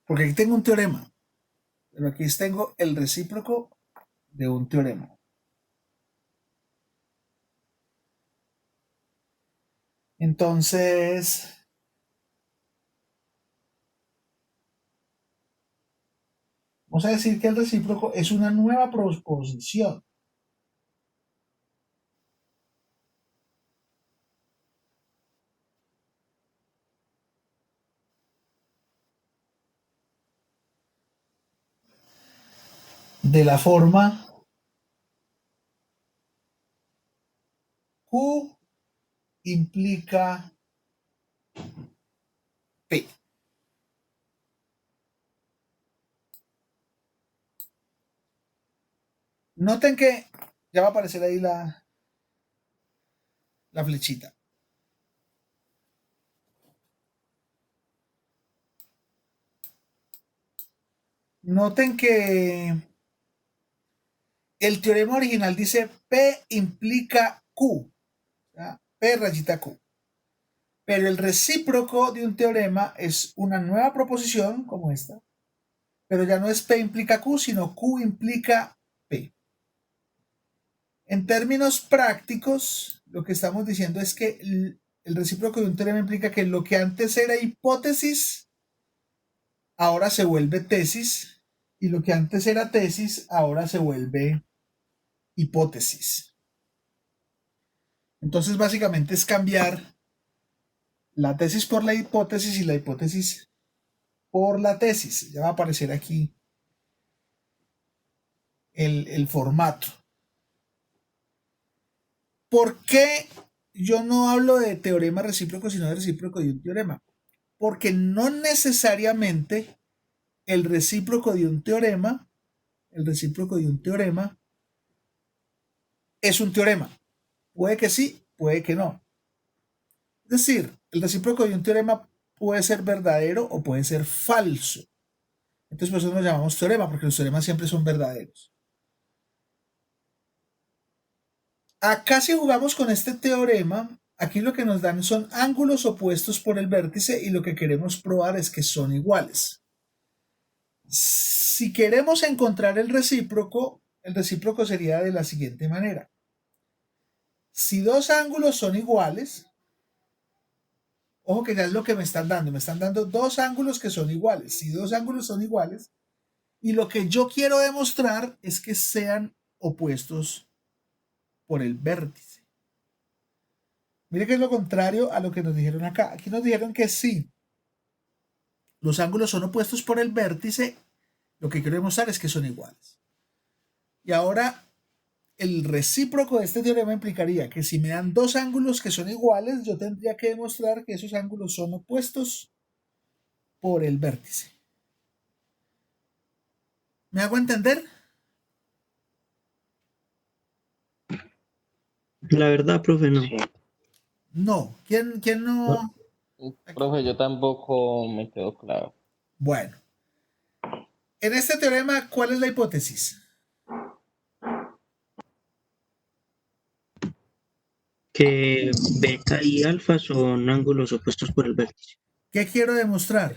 Speaker 1: Porque aquí tengo un teorema, pero aquí tengo el recíproco de un teorema. Entonces, vamos a decir que el recíproco es una nueva proposición. De la forma Q implica P. Noten que ya va a aparecer ahí la flechita. Noten que El teorema original dice P implica Q, ¿ya? P rayita Q. Pero el recíproco de un teorema es una nueva proposición como esta, pero ya no es P implica Q, sino Q implica P. En términos prácticos, lo que estamos diciendo es que el recíproco de un teorema implica que lo que antes era hipótesis, ahora se vuelve tesis, y lo que antes era tesis, ahora se vuelve hipótesis. Entonces, básicamente es cambiar la tesis por la hipótesis y la hipótesis por la tesis. Ya va a aparecer aquí el formato. ¿Por qué yo no hablo de teorema recíproco, sino de recíproco de un teorema? Porque no necesariamente el recíproco de un teorema es un teorema. Puede que sí, puede que no. Es decir, el recíproco de un teorema puede ser verdadero o puede ser falso. Entonces por eso nos llamamos teorema, porque los teoremas siempre son verdaderos. Acá si jugamos con este teorema, aquí lo que nos dan son ángulos opuestos por el vértice y lo que queremos probar es que son iguales. Si queremos encontrar el recíproco sería de la siguiente manera. Si dos ángulos son iguales, ojo que ya es lo que me están dando dos ángulos que son iguales. Si dos ángulos son iguales, y lo que yo quiero demostrar es que sean opuestos por el vértice. Mire que es lo contrario a lo que nos dijeron acá. Aquí nos dijeron que sí, los ángulos son opuestos por el vértice, lo que quiero demostrar es que son iguales. Y ahora el recíproco de este teorema implicaría que si me dan dos ángulos que son iguales, yo tendría que demostrar que esos ángulos son opuestos por el vértice. ¿Me hago entender?
Speaker 3: La verdad, profe, no.
Speaker 6: Sí.
Speaker 1: No. ¿Quién no?
Speaker 8: Profe, yo tampoco me quedo claro.
Speaker 1: Bueno. En este teorema, ¿cuál es la hipótesis?
Speaker 3: Que beta y alfa son ángulos opuestos por el vértice.
Speaker 1: ¿Qué quiero demostrar?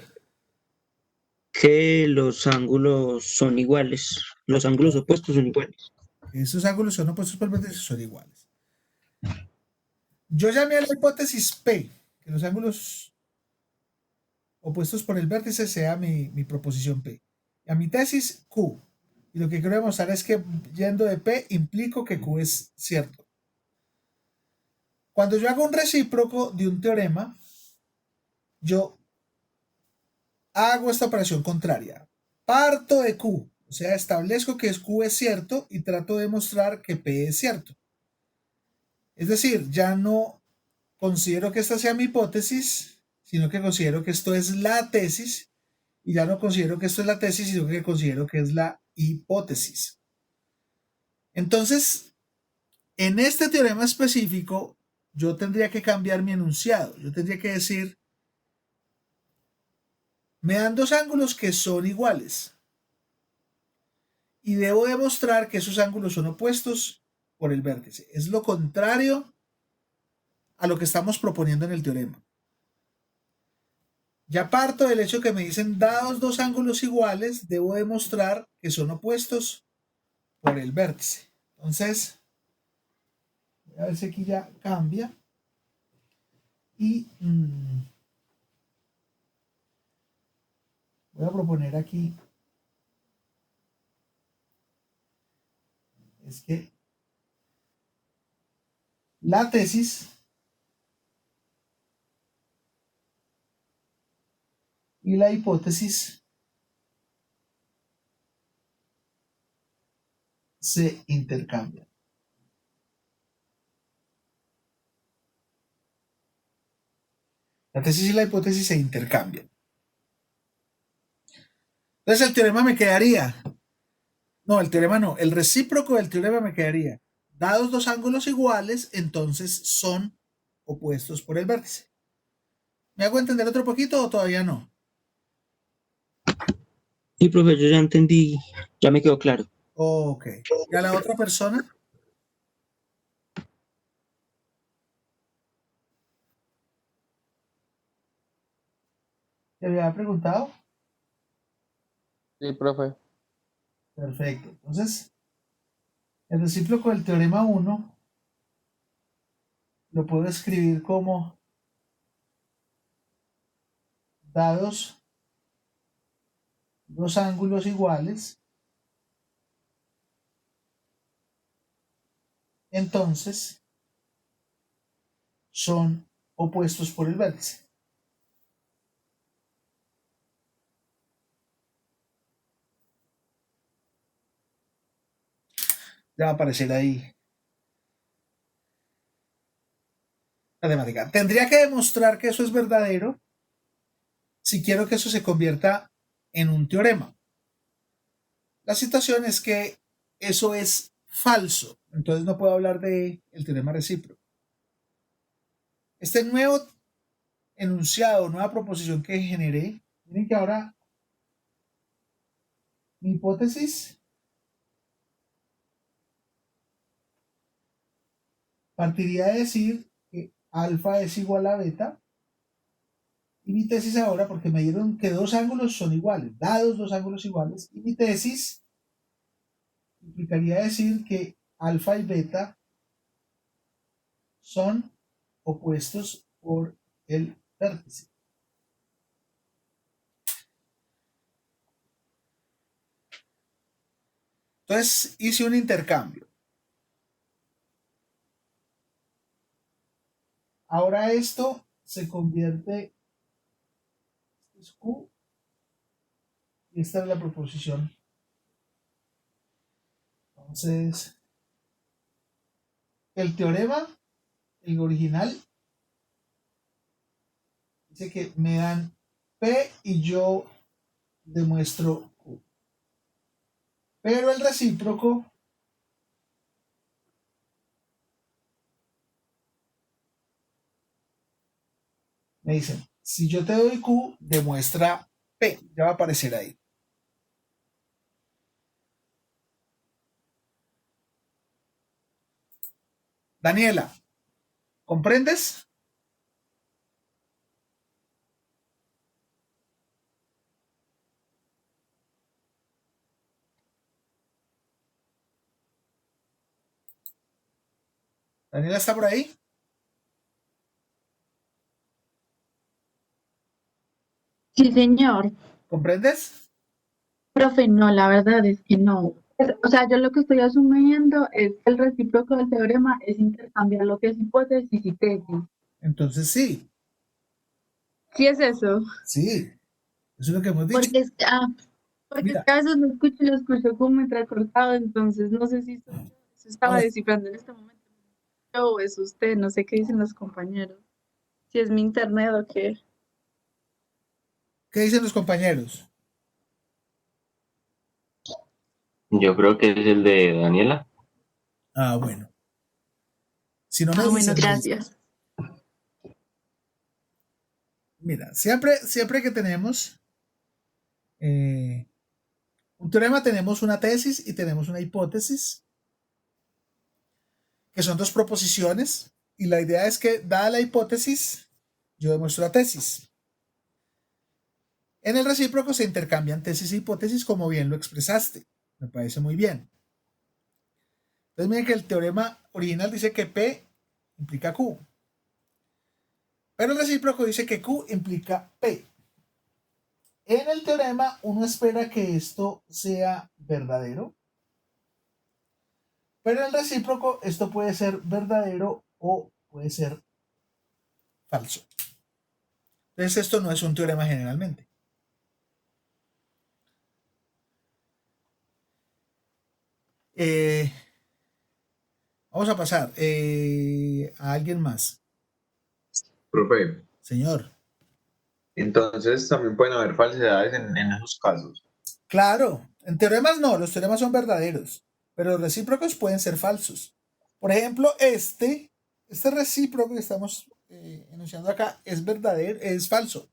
Speaker 3: Que los ángulos son iguales. Los ángulos opuestos son iguales.
Speaker 1: Que esos ángulos son opuestos por el vértice, son iguales. Yo llamé a la hipótesis P, que los ángulos opuestos por el vértice sea mi proposición P. Y a mi tesis Q. Y lo que quiero demostrar es que yendo de P implico que Q es cierto. Cuando yo hago un recíproco de un teorema, yo hago esta operación contraria. Parto de Q, o sea, establezco que Q es cierto y trato de demostrar que P es cierto. Es decir, ya no considero que esta sea mi hipótesis, sino que considero que esto es la tesis, y ya no considero que esto es la tesis, sino que considero que es la hipótesis. Entonces, en este teorema específico, yo tendría que cambiar mi enunciado. Yo tendría que decir, me dan dos ángulos que son iguales, y debo demostrar que esos ángulos son opuestos por el vértice. Es lo contrario a lo que estamos proponiendo en el teorema. Ya parto del hecho que me dicen, dados dos ángulos iguales, debo demostrar que son opuestos por el vértice. Entonces, voy a ver si aquí ya cambia. Y voy a proponer aquí, es que la tesis y la hipótesis se intercambian. La tesis y la hipótesis se intercambian. Entonces el teorema me quedaría, no, el teorema no, el recíproco del teorema me quedaría, dados dos ángulos iguales, entonces son opuestos por el vértice. ¿Me hago entender otro poquito o todavía no?
Speaker 3: Sí, profe, yo ya entendí, ya me quedó claro.
Speaker 1: Ok. ¿Y a la otra persona? ¿Te había preguntado?
Speaker 8: Sí, profe.
Speaker 1: Perfecto. Entonces, el recíproco del teorema 1 lo puedo escribir como dados dos ángulos iguales, entonces son opuestos por el vértice. Ya va a aparecer ahí la temática. Tendría que demostrar que eso es verdadero si quiero que eso se convierta en un teorema. La situación es que eso es falso, entonces no puedo hablar de el teorema recíproco. Este nuevo enunciado, nueva proposición que generé, miren que ahora mi hipótesis partiría de decir que alfa es igual a beta, y mi tesis ahora, porque me dieron que dos ángulos son iguales, dados dos ángulos iguales, y mi tesis implicaría decir que alfa y beta son opuestos por el vértice. Entonces hice un intercambio. Ahora esto se convierte, es Q, y esta es la proposición. Entonces, el teorema, el original, dice que me dan P y yo demuestro Q. Pero el recíproco me dicen, si yo te doy Q, demuestra P. Ya va a aparecer ahí. Daniela, ¿comprendes? Daniela está por ahí.
Speaker 7: Sí, señor.
Speaker 1: ¿Comprendes?
Speaker 7: Profe, no, la verdad es que no. O sea, yo lo que estoy asumiendo es que el recíproco del teorema es intercambiar lo que es hipótesis y tesis.
Speaker 1: Entonces sí,
Speaker 7: ¿Sí es eso?
Speaker 1: sí, eso es lo que hemos dicho.
Speaker 7: Porque es que, porque es
Speaker 1: Mira,
Speaker 7: que a veces lo escucho como entrecortado, entonces no sé si eso estaba
Speaker 1: ahora,
Speaker 7: descifrando en este momento. Yo o es usted, no sé qué dicen los compañeros. Si es mi internet o qué.
Speaker 1: ¿qué dicen los compañeros?
Speaker 2: Yo creo que es el de Daniela.
Speaker 1: Ah, bueno. Si no me
Speaker 7: Bueno,
Speaker 1: dicen, me dicen.
Speaker 7: gracias.
Speaker 1: Mira, siempre que tenemos un teorema, tenemos una tesis y tenemos una hipótesis, que son dos proposiciones, y la idea es que, dada la hipótesis, yo demuestro la tesis. En el recíproco se intercambian tesis e hipótesis, como bien lo expresaste. Me parece muy bien. Entonces miren que el teorema original dice que P implica Q, pero el recíproco dice que Q implica P. En el teorema uno espera que esto sea verdadero, pero en el recíproco esto puede ser verdadero o puede ser falso. Entonces esto no es un teorema generalmente. Eh, Vamos a pasar a alguien más.
Speaker 5: Profe,
Speaker 1: Señor.
Speaker 5: entonces también pueden haber falsedades en esos casos.
Speaker 1: Claro, en teoremas no, los teoremas son verdaderos, pero los recíprocos pueden ser falsos. Por ejemplo, este recíproco que estamos enunciando acá es verdadero, es falso.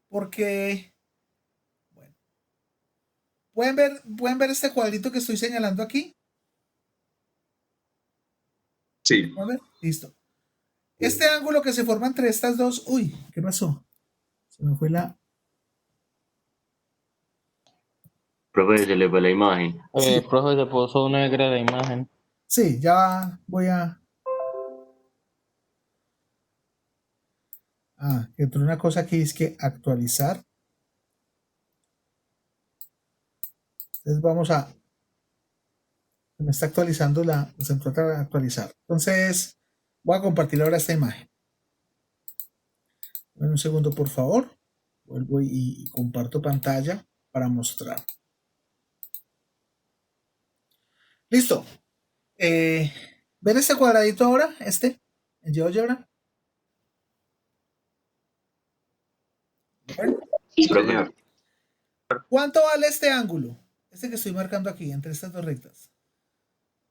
Speaker 1: Porque, bueno, ¿Pueden ver este cuadrito que estoy señalando aquí?
Speaker 5: Sí.
Speaker 1: A ver, listo. Este ángulo que se forma entre estas dos. Uy, ¿qué pasó? Se me fue la.
Speaker 2: Profe, se le fue la imagen.
Speaker 8: Profe, se puso negra la imagen.
Speaker 1: Sí, ya voy a. Que entró una cosa aquí, es que actualizar. Entonces vamos a. Me está actualizando se entró a actualizar. Entonces, voy a compartir ahora esta imagen. Un segundo, por favor. Vuelvo y comparto pantalla para mostrar. Listo. ¿Ven este cuadradito ahora? En GeoGebra.
Speaker 2: Profe,
Speaker 1: ¿Cuánto vale este ángulo? Este que estoy marcando aquí, entre estas dos rectas.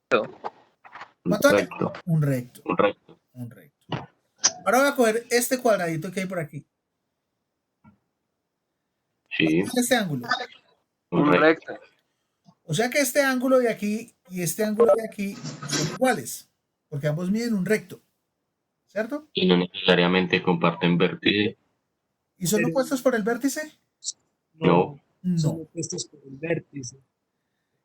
Speaker 1: ¿Cuánto vale?
Speaker 2: recto,
Speaker 1: Un recto.
Speaker 2: un recto.
Speaker 1: Un recto. Ahora voy a coger este cuadradito que hay por aquí.
Speaker 2: Sí,
Speaker 1: ¿Cuánto vale este ángulo?
Speaker 2: un recto.
Speaker 1: O sea que este ángulo de aquí y este ángulo de aquí son iguales, porque ambos miden un recto, ¿cierto?
Speaker 2: Y no necesariamente comparten vértice.
Speaker 1: ¿Y son
Speaker 4: Pero-
Speaker 1: opuestos por el vértice?
Speaker 2: No.
Speaker 4: Son
Speaker 1: No.
Speaker 4: opuestos por el vértice.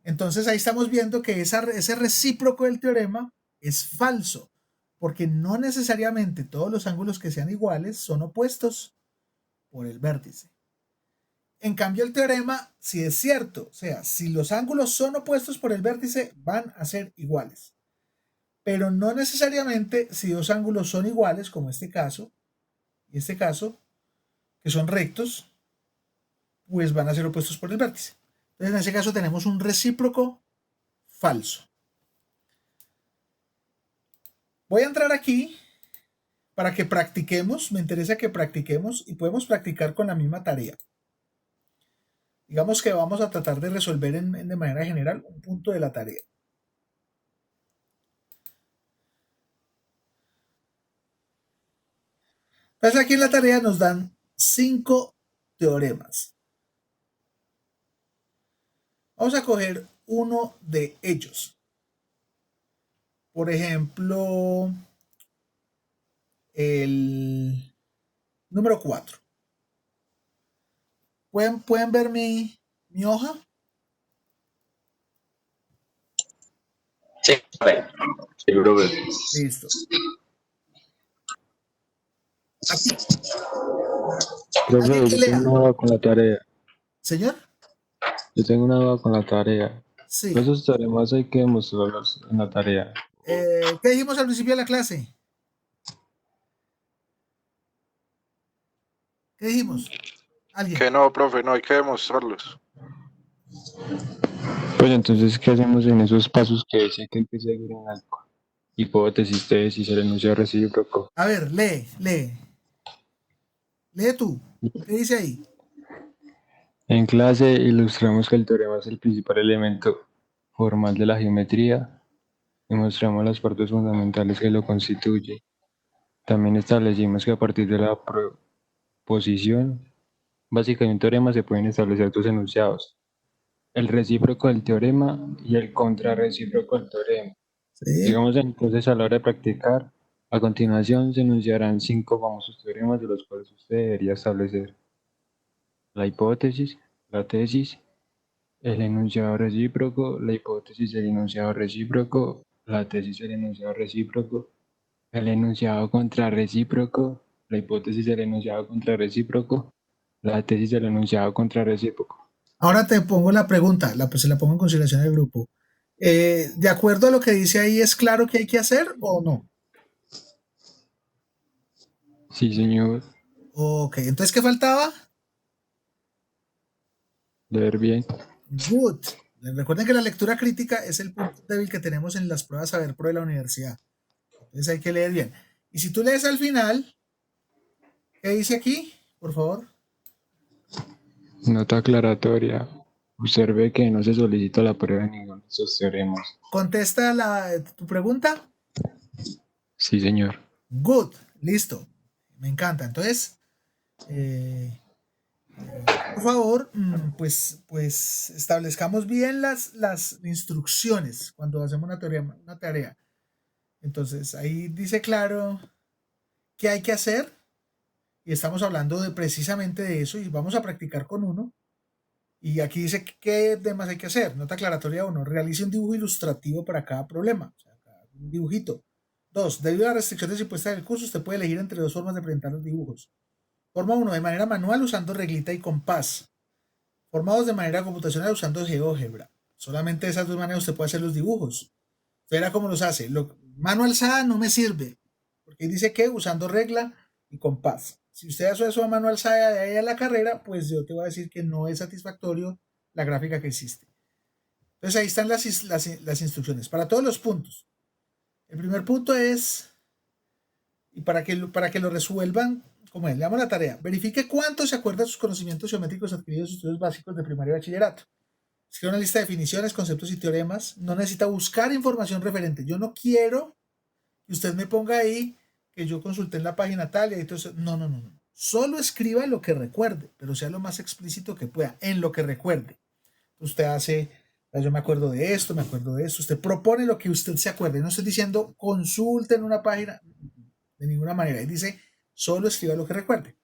Speaker 1: Entonces ahí estamos viendo que ese recíproco del teorema es falso, porque no necesariamente todos los ángulos que sean iguales son opuestos por el vértice. En cambio, el teorema sí es cierto, o sea, si los ángulos son opuestos por el vértice, van a ser iguales. Pero no necesariamente si dos ángulos son iguales, como este caso y este caso, que son rectos, pues van a ser opuestos por el vértice. Entonces, en ese caso tenemos un recíproco falso. Voy a entrar aquí para que practiquemos, me interesa que practiquemos y podemos practicar con la misma tarea. Digamos que vamos a tratar de resolver de manera general un punto de la tarea. Entonces aquí en la tarea nos dan 5 teoremas. Vamos a coger uno de ellos. Por ejemplo, el número 4. ¿Pueden ver mi hoja?
Speaker 2: Sí, profe. Sí, profe.
Speaker 1: Listo. Aquí.
Speaker 9: Profe,
Speaker 1: ¿Alguien que
Speaker 9: yo tengo
Speaker 1: lea?
Speaker 9: una duda con la tarea.
Speaker 1: ¿Señor?
Speaker 9: Yo tengo una duda con la tarea.
Speaker 1: Sí.
Speaker 9: Esos teoremas hay que demostrarlos en la tarea.
Speaker 1: ¿Qué dijimos al principio de la clase? ¿Qué dijimos? ¿Alguien?
Speaker 10: Que no, profe, no hay que demostrarlos.
Speaker 9: Pues entonces, ¿qué hacemos en esos pasos que dice que hay que seguir en la hipótesis, tesis, el enunciado recíproco?
Speaker 1: A ver, lee. Lee tú. ¿Qué dice ahí?
Speaker 9: En clase ilustramos que el teorema es el principal elemento formal de la geometría y mostramos las partes fundamentales que lo constituyen. También establecimos que a partir de la proposición básica de un teorema se pueden establecer dos enunciados: el recíproco del teorema y el contrarrecíproco del teorema.
Speaker 1: Sí.
Speaker 9: Digamos entonces, a la hora de practicar, a continuación se enunciarán 5 famosos teoremas de los cuales usted debería establecer la hipótesis, la tesis, el enunciado recíproco, la hipótesis del enunciado recíproco, la tesis del enunciado recíproco, el enunciado contrarrecíproco, la hipótesis del enunciado contrarrecíproco, la tesis del enunciado contrarrecíproco.
Speaker 1: Ahora te pongo la pregunta, se la pongo en consideración del grupo. ¿De acuerdo a lo que dice ahí, es claro que hay que hacer o no?
Speaker 9: Sí, señor.
Speaker 1: Ok, entonces, ¿qué faltaba?
Speaker 9: Leer bien.
Speaker 1: Good. Recuerden que la lectura crítica es el punto débil que tenemos en las pruebas Saber Pro de la universidad. Entonces hay que leer bien. Y si tú lees al final, ¿qué dice aquí? Por favor.
Speaker 9: Nota aclaratoria. Observe que no se solicita la prueba de ninguno de esos teoremas.
Speaker 1: ¿Contesta tu pregunta?
Speaker 9: Sí, señor.
Speaker 1: Good. Listo. Me encanta. Entonces, por favor, pues establezcamos bien las instrucciones cuando hacemos una tarea. Entonces, ahí dice claro qué hay que hacer y estamos hablando precisamente de eso y vamos a practicar con uno. Y aquí dice qué demás hay que hacer. Nota aclaratoria 1. Realice un dibujo ilustrativo para cada problema. O sea, un dibujito. 2. Debido a las restricciones impuestas en el curso, usted puede elegir entre dos formas de presentar los dibujos. Forma 1. De manera manual usando reglita y compás. Forma 2. De manera computacional usando GeoGebra. Solamente de esas dos maneras usted puede hacer los dibujos. Usted verá cómo los hace. Mano alzada no me sirve. Porque dice que usando regla y compás. Si usted hace eso a mano alzada de ahí a la carrera, pues yo te voy a decir que no es satisfactorio la gráfica que hiciste. Entonces ahí están las instrucciones para todos los puntos. El primer punto es, y para que lo resuelvan, como es, le damos la tarea. Verifique cuánto se acuerda de sus conocimientos geométricos adquiridos en estudios básicos de primaria y bachillerato. Escribe una lista de definiciones, conceptos y teoremas. No necesita buscar información referente. Yo no quiero que usted me ponga ahí que yo consulté en la página tal y entonces, no. Solo escriba lo que recuerde, pero sea lo más explícito que pueda, en lo que recuerde. Usted hace, yo me acuerdo de esto, usted propone lo que usted se acuerde, no estoy diciendo consulte en una página, de ninguna manera, y dice, solo escriba lo que recuerde.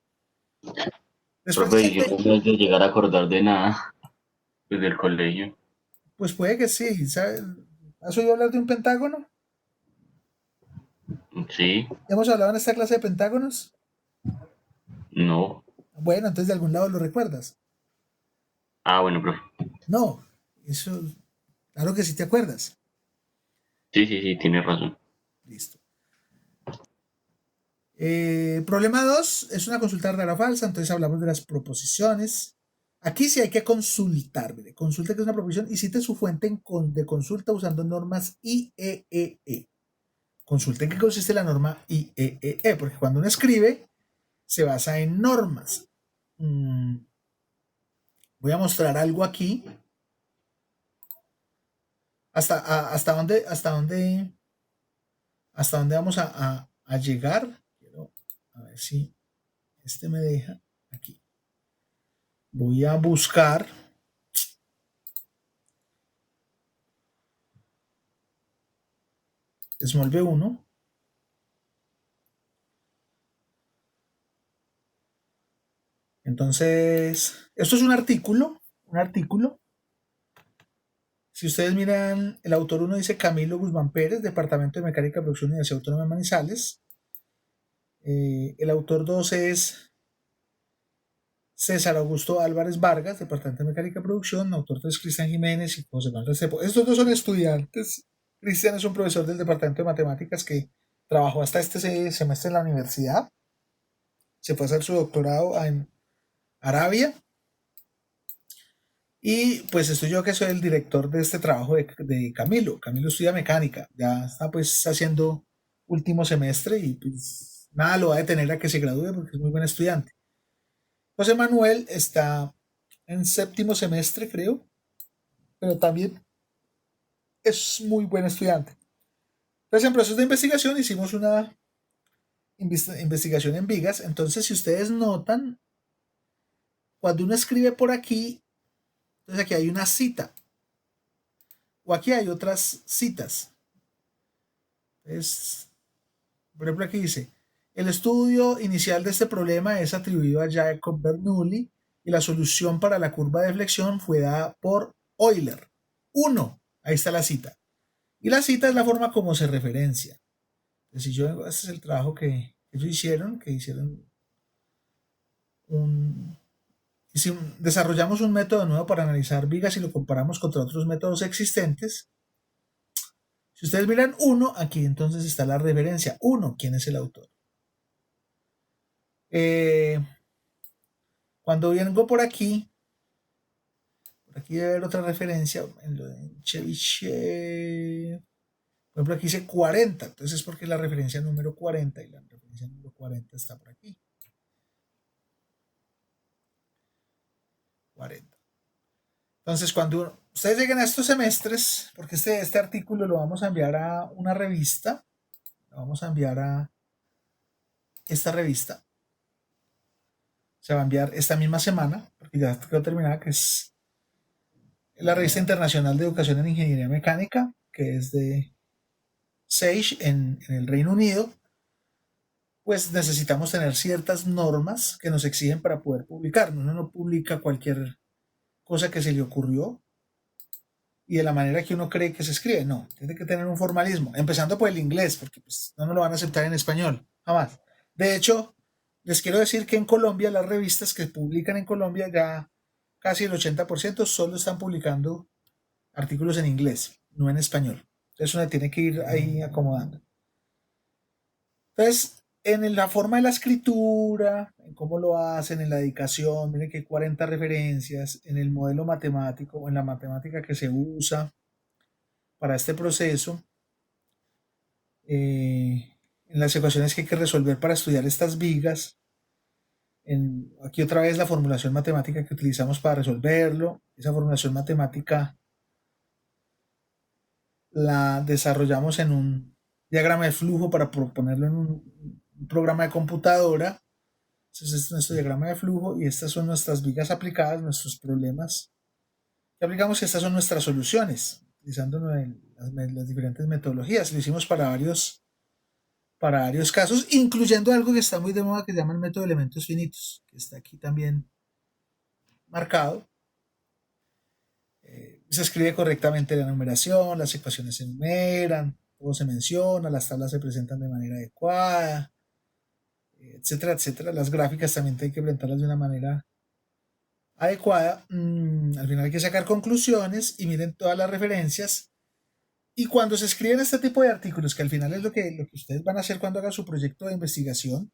Speaker 1: Después
Speaker 2: Profe,
Speaker 1: dice,
Speaker 2: yo no voy a llegar a acordar de nada desde el colegio.
Speaker 1: pues puede que sí, ¿sabe? ¿Has oído hablar de un pentágono?
Speaker 2: Sí,
Speaker 1: ¿Hemos hablado en esta clase de pentágonos?
Speaker 2: no.
Speaker 1: Bueno, entonces de algún lado lo recuerdas.
Speaker 2: Ah, bueno, profe.
Speaker 1: No, eso, claro que sí te acuerdas.
Speaker 2: Sí, tienes razón.
Speaker 1: Listo. Problema 2 es una consulta verdadera o falsa, entonces hablamos de las proposiciones. Aquí sí hay que consultar, mire, consulta que es una proposición y cite su fuente de consulta usando normas IEEE. Consulte en qué consiste la norma IEEE, porque cuando uno escribe se basa en normas. Voy a mostrar algo aquí. ¿Hasta dónde vamos a llegar? Quiero a ver si este me deja aquí. Voy a buscar Small B1. Entonces, esto es un artículo. Si ustedes miran, el autor 1 dice Camilo Guzmán Pérez, Departamento de Mecánica, Producción, Universidad Autónoma de Manizales. El autor 2 es César Augusto Álvarez Vargas, Departamento de Mecánica, Producción. Autor 3, Cristian Jiménez y José Manuel Restrepo. Estos dos son estudiantes. Cristian es un profesor del Departamento de Matemáticas que trabajó hasta este semestre en la universidad. Se fue a hacer su doctorado en Arabia. Y pues estoy yo que soy el director de este trabajo de Camilo. Camilo estudia mecánica, ya está pues haciendo último semestre y pues nada lo va a detener a que se gradúe porque es muy buen estudiante. José Manuel está en séptimo semestre, creo, pero también es muy buen estudiante. Entonces en proceso de investigación hicimos una investigación en vigas. Entonces si ustedes notan, cuando uno escribe por aquí, entonces aquí hay una cita. O aquí hay otras citas. Entonces, por ejemplo, aquí dice, el estudio inicial de este problema es atribuido a Jacob Bernoulli y la solución para la curva de flexión fue dada por Euler. 1. Ahí está la cita. Y la cita es la forma como se referencia. Entonces, este es el trabajo que ellos hicieron, desarrollamos un método nuevo para analizar vigas y lo comparamos contra otros métodos existentes. Si ustedes miran 1, aquí entonces está la referencia. 1, ¿quién es el autor? Cuando vengo por aquí debe haber otra referencia. En lo de Chebyshev, por ejemplo, aquí dice 40. Entonces es porque la referencia número 40 y la referencia número 40 está por aquí. 40. Entonces, cuando ustedes lleguen a estos semestres, porque este artículo lo vamos a enviar a una revista, lo vamos a enviar a esta revista, se va a enviar esta misma semana, porque que ya quedó terminada, que es la Revista Internacional de Educación en Ingeniería Mecánica, que es de SAGE en el Reino Unido, pues necesitamos tener ciertas normas que nos exigen para poder publicar. Uno no publica cualquier cosa que se le ocurrió y de la manera que uno cree que se escribe. No, tiene que tener un formalismo, empezando por el inglés, porque pues, no nos lo van a aceptar en español, jamás. De hecho, les quiero decir que en Colombia, las revistas que publican en Colombia, ya casi el 80% solo están publicando artículos en inglés, no en español. Entonces uno tiene que ir ahí acomodando. Entonces, en la forma de la escritura, en cómo lo hacen, en la dedicación, miren que hay 40 referencias, en el modelo matemático o en la matemática que se usa para este proceso, en las ecuaciones que hay que resolver para estudiar estas vigas, aquí otra vez la formulación matemática que utilizamos para resolverlo. Esa formulación matemática la desarrollamos en un diagrama de flujo para proponerlo en un programa de computadora. Entonces este es nuestro diagrama de flujo y estas son nuestras vigas aplicadas, nuestros problemas que aplicamos, y estas son nuestras soluciones utilizando las diferentes metodologías. Lo hicimos para varios casos, incluyendo algo que está muy de moda que se llama el método de elementos finitos, que está aquí también marcado. Se escribe correctamente la numeración, las ecuaciones se enumeran, todo se menciona, las tablas se presentan de manera adecuada, etcétera, etcétera. Las gráficas también hay que presentarlas de una manera adecuada. Al final hay que sacar conclusiones y miren todas las referencias. Y cuando se escriben este tipo de artículos, que al final es lo que ustedes van a hacer cuando hagan su proyecto de investigación,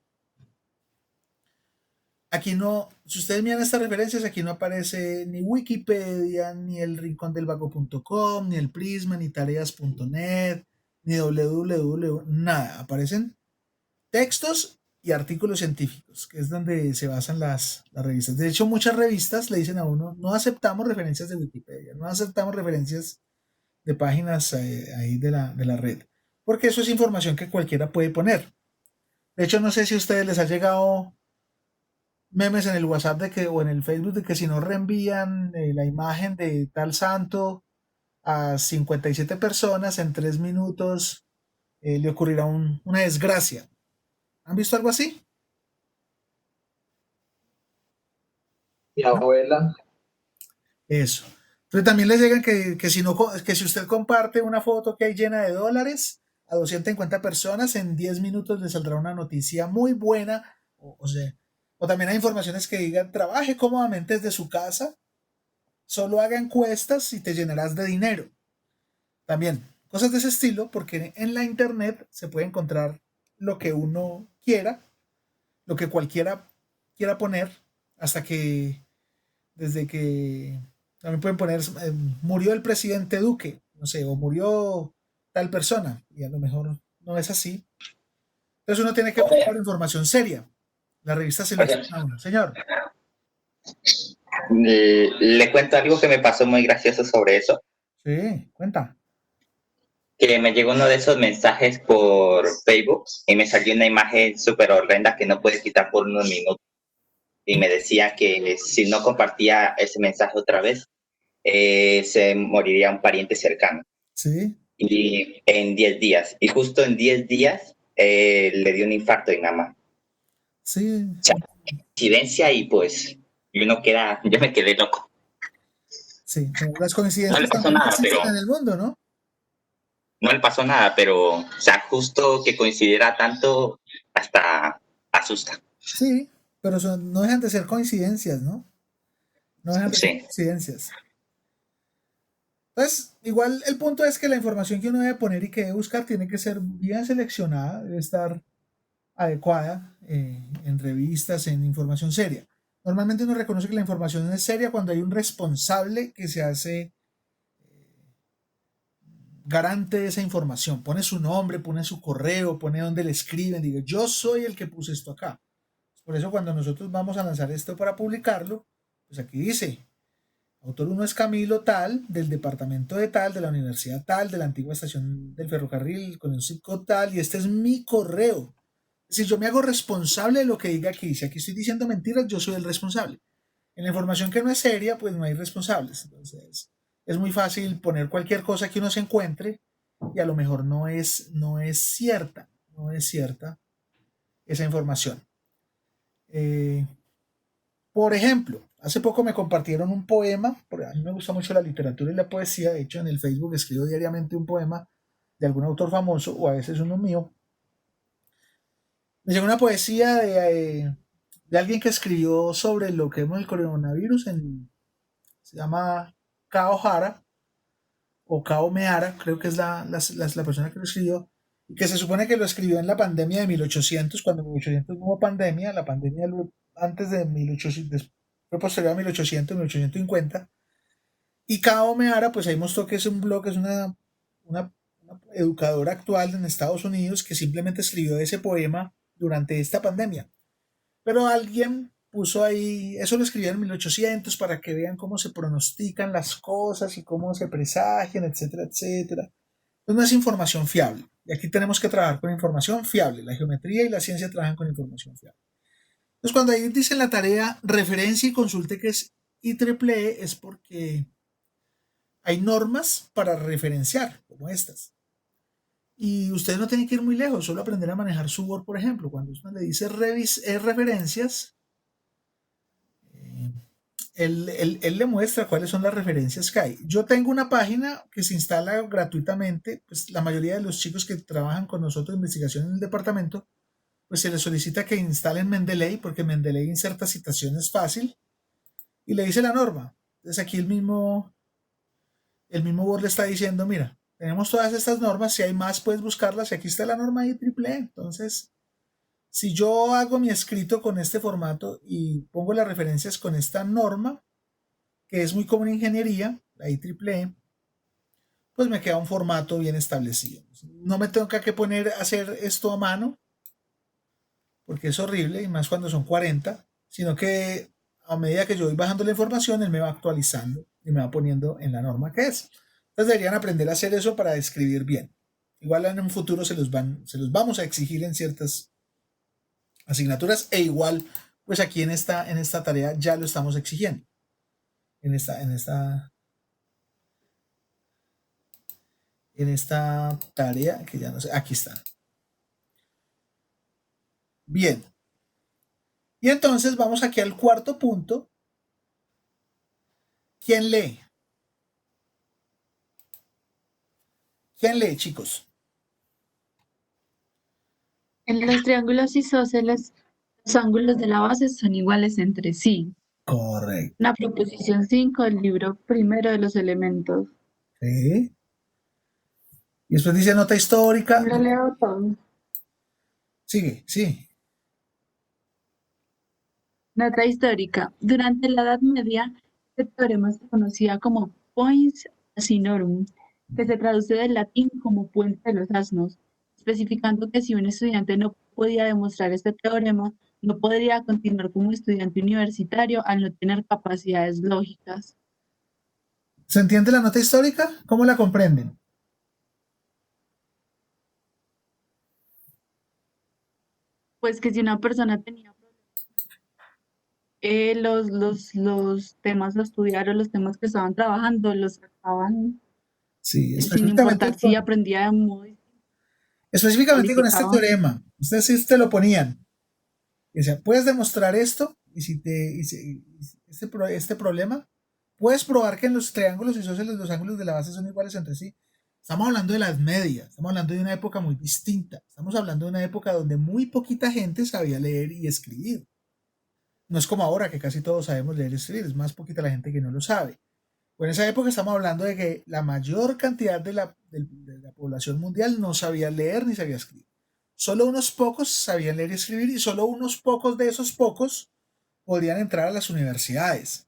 Speaker 1: aquí no, si ustedes miran estas referencias, aquí no aparece ni Wikipedia, ni el rincondelvago.com, ni el Prisma, ni tareas.net, ni www, nada. Aparecen textos y artículos científicos, que es donde se basan las revistas. De hecho, muchas revistas le dicen a uno, no aceptamos referencias de Wikipedia, no aceptamos referencias de páginas ahí de la red, porque eso es información que cualquiera puede poner. De hecho, no sé si a ustedes les ha llegado memes en el WhatsApp o en el Facebook de que si no reenvían la imagen de tal santo a 57 personas en 3 minutos, le ocurrirá una desgracia. ¿Han visto algo así?
Speaker 5: Mi abuela.
Speaker 1: Eso. Entonces también les llegan que si usted comparte una foto que hay llena de dólares a 250 personas, en 10 minutos le saldrá una noticia muy buena. O también hay informaciones que digan, trabaje cómodamente desde su casa, solo haga encuestas y te llenarás de dinero. También cosas de ese estilo, porque en la internet se puede encontrar lo que uno quiera, lo que cualquiera quiera poner, desde que también pueden poner, murió el presidente Duque, no sé, o murió tal persona, y a lo mejor no es así. Entonces uno tiene que buscar información seria. La revista se lo dice a uno. Señor.
Speaker 11: Le cuento algo que me pasó muy gracioso sobre eso.
Speaker 1: Sí, cuenta.
Speaker 11: Que me llegó uno de esos mensajes por Facebook y me salió una imagen súper horrenda que no puedes quitar por unos minutos. Y me decía que si no compartía ese mensaje otra vez, se moriría un pariente cercano.
Speaker 1: Sí.
Speaker 11: Y en 10 días. Y justo en 10 días le dio un infarto a mi mamá.
Speaker 1: Sí.
Speaker 11: O sea, coincidencia y pues yo me quedé loco.
Speaker 1: Sí, las coincidencias
Speaker 11: no le pasó nada, pero
Speaker 1: en el mundo, ¿no?
Speaker 11: No le pasó nada, pero o sea, justo que coincidiera tanto hasta asusta.
Speaker 1: Sí, pero no dejan de ser coincidencias, ¿no? No dejan de ser coincidencias. Entonces, igual el punto es que la información que uno debe poner y que debe buscar tiene que ser bien seleccionada, debe estar adecuada en revistas, en información seria. Normalmente uno reconoce que la información es seria cuando hay un responsable que se hace garante de esa información, pone su nombre, pone su correo, pone dónde le escriben, digo, yo soy el que puse esto acá. Por eso cuando nosotros vamos a lanzar esto para publicarlo, pues aquí dice, autor 1 es Camilo tal, del departamento de tal, de la universidad tal, de la antigua estación del ferrocarril, con el zip code tal, y este es mi correo. Es decir, yo me hago responsable de lo que diga aquí. Si aquí estoy diciendo mentiras, yo soy el responsable. En la información que no es seria, pues no hay responsables. Entonces, es muy fácil poner cualquier cosa que uno se encuentre y a lo mejor no es cierta esa información. Por ejemplo, hace poco me compartieron un poema, porque a mí me gusta mucho la literatura y la poesía. De hecho, en el Facebook escribo diariamente un poema de algún autor famoso o a veces uno mío. Me llegó una poesía de alguien que escribió sobre lo que vemos el coronavirus, se llama Kao Hara o Kao Meara, creo que es la persona que lo escribió, y que se supone que lo escribió en la pandemia de 1800, cuando en 1800 no hubo pandemia, la pandemia antes de 1800, fue posterior a 1800, 1850, y Kao Meara, pues ahí mostró que es un blog, es una educadora actual en Estados Unidos que simplemente escribió ese poema durante esta pandemia. Pero alguien puso ahí, eso lo escribió en 1800 para que vean cómo se pronostican las cosas y cómo se presagian, etcétera, etcétera. Entonces no es información fiable. Y aquí tenemos que trabajar con información fiable. La geometría y la ciencia trabajan con información fiable. Entonces cuando ahí dicen la tarea referencia y consulte que es IEEE, es porque hay normas para referenciar, como estas. Y ustedes no tienen que ir muy lejos, solo aprender a manejar su Word, por ejemplo. Cuando uno le dice referencias, él le muestra cuáles son las referencias que hay. Yo tengo una página que se instala gratuitamente, pues la mayoría de los chicos que trabajan con nosotros en investigación en el departamento, pues se les solicita que instalen Mendeley, porque Mendeley inserta citaciones fácil, y le dice la norma. Entonces aquí el mismo Word le está diciendo, mira, tenemos todas estas normas, si hay más puedes buscarlas y aquí está la norma IEEE. Entonces, si yo hago mi escrito con este formato y pongo las referencias con esta norma, que es muy común en ingeniería, la IEEE, pues me queda un formato bien establecido. No me tengo que poner a hacer esto a mano, porque es horrible, y más cuando son 40, sino que a medida que yo voy bajando la información, él me va actualizando y me va poniendo en la norma que es. Entonces deberían aprender a hacer eso para escribir bien. Igual en un futuro se los vamos a exigir en ciertas asignaturas, e igual pues aquí en esta tarea ya lo estamos exigiendo. En esta tarea que ya no sé, aquí está. Bien. Y entonces vamos aquí al cuarto punto. ¿Quién lee? ¿Quién lee, chicos?
Speaker 7: En los triángulos isósceles, los ángulos de la base son iguales entre sí.
Speaker 1: Correcto.
Speaker 7: Una proposición 5 del libro primero de los elementos.
Speaker 1: ¿Sí? Y después dice nota histórica.
Speaker 7: Lo leo todo.
Speaker 1: Sigue, sí.
Speaker 7: Nota histórica. Durante la Edad Media, este teorema se conocía como Pons Asinorum, que se traduce del latín como puente de los asnos, especificando que si un estudiante no podía demostrar este teorema, no podría continuar como estudiante universitario al no tener capacidades lógicas.
Speaker 1: ¿Se entiende la nota histórica? ¿Cómo la comprenden?
Speaker 7: Pues que si una persona tenía los temas a estudiar o los temas que estaban trabajando, los sacaban
Speaker 1: Sí,
Speaker 7: sin importar si aprendía de modo
Speaker 1: específicamente con este teorema. Ustedes sí te lo ponían. Y decían, puedes demostrar esto y este problema, puedes probar que en los triángulos isósceles los ángulos de la base son iguales entre sí. Estamos hablando de la Edad Media, estamos hablando de una época muy distinta, estamos hablando de una época donde muy poquita gente sabía leer y escribir. No es como ahora que casi todos sabemos leer y escribir, es más poquita la gente que no lo sabe. Pues en esa época estamos hablando de que la mayor cantidad de la población mundial no sabía leer ni sabía escribir. Solo unos pocos sabían leer y escribir y solo unos pocos de esos pocos podían entrar a las universidades.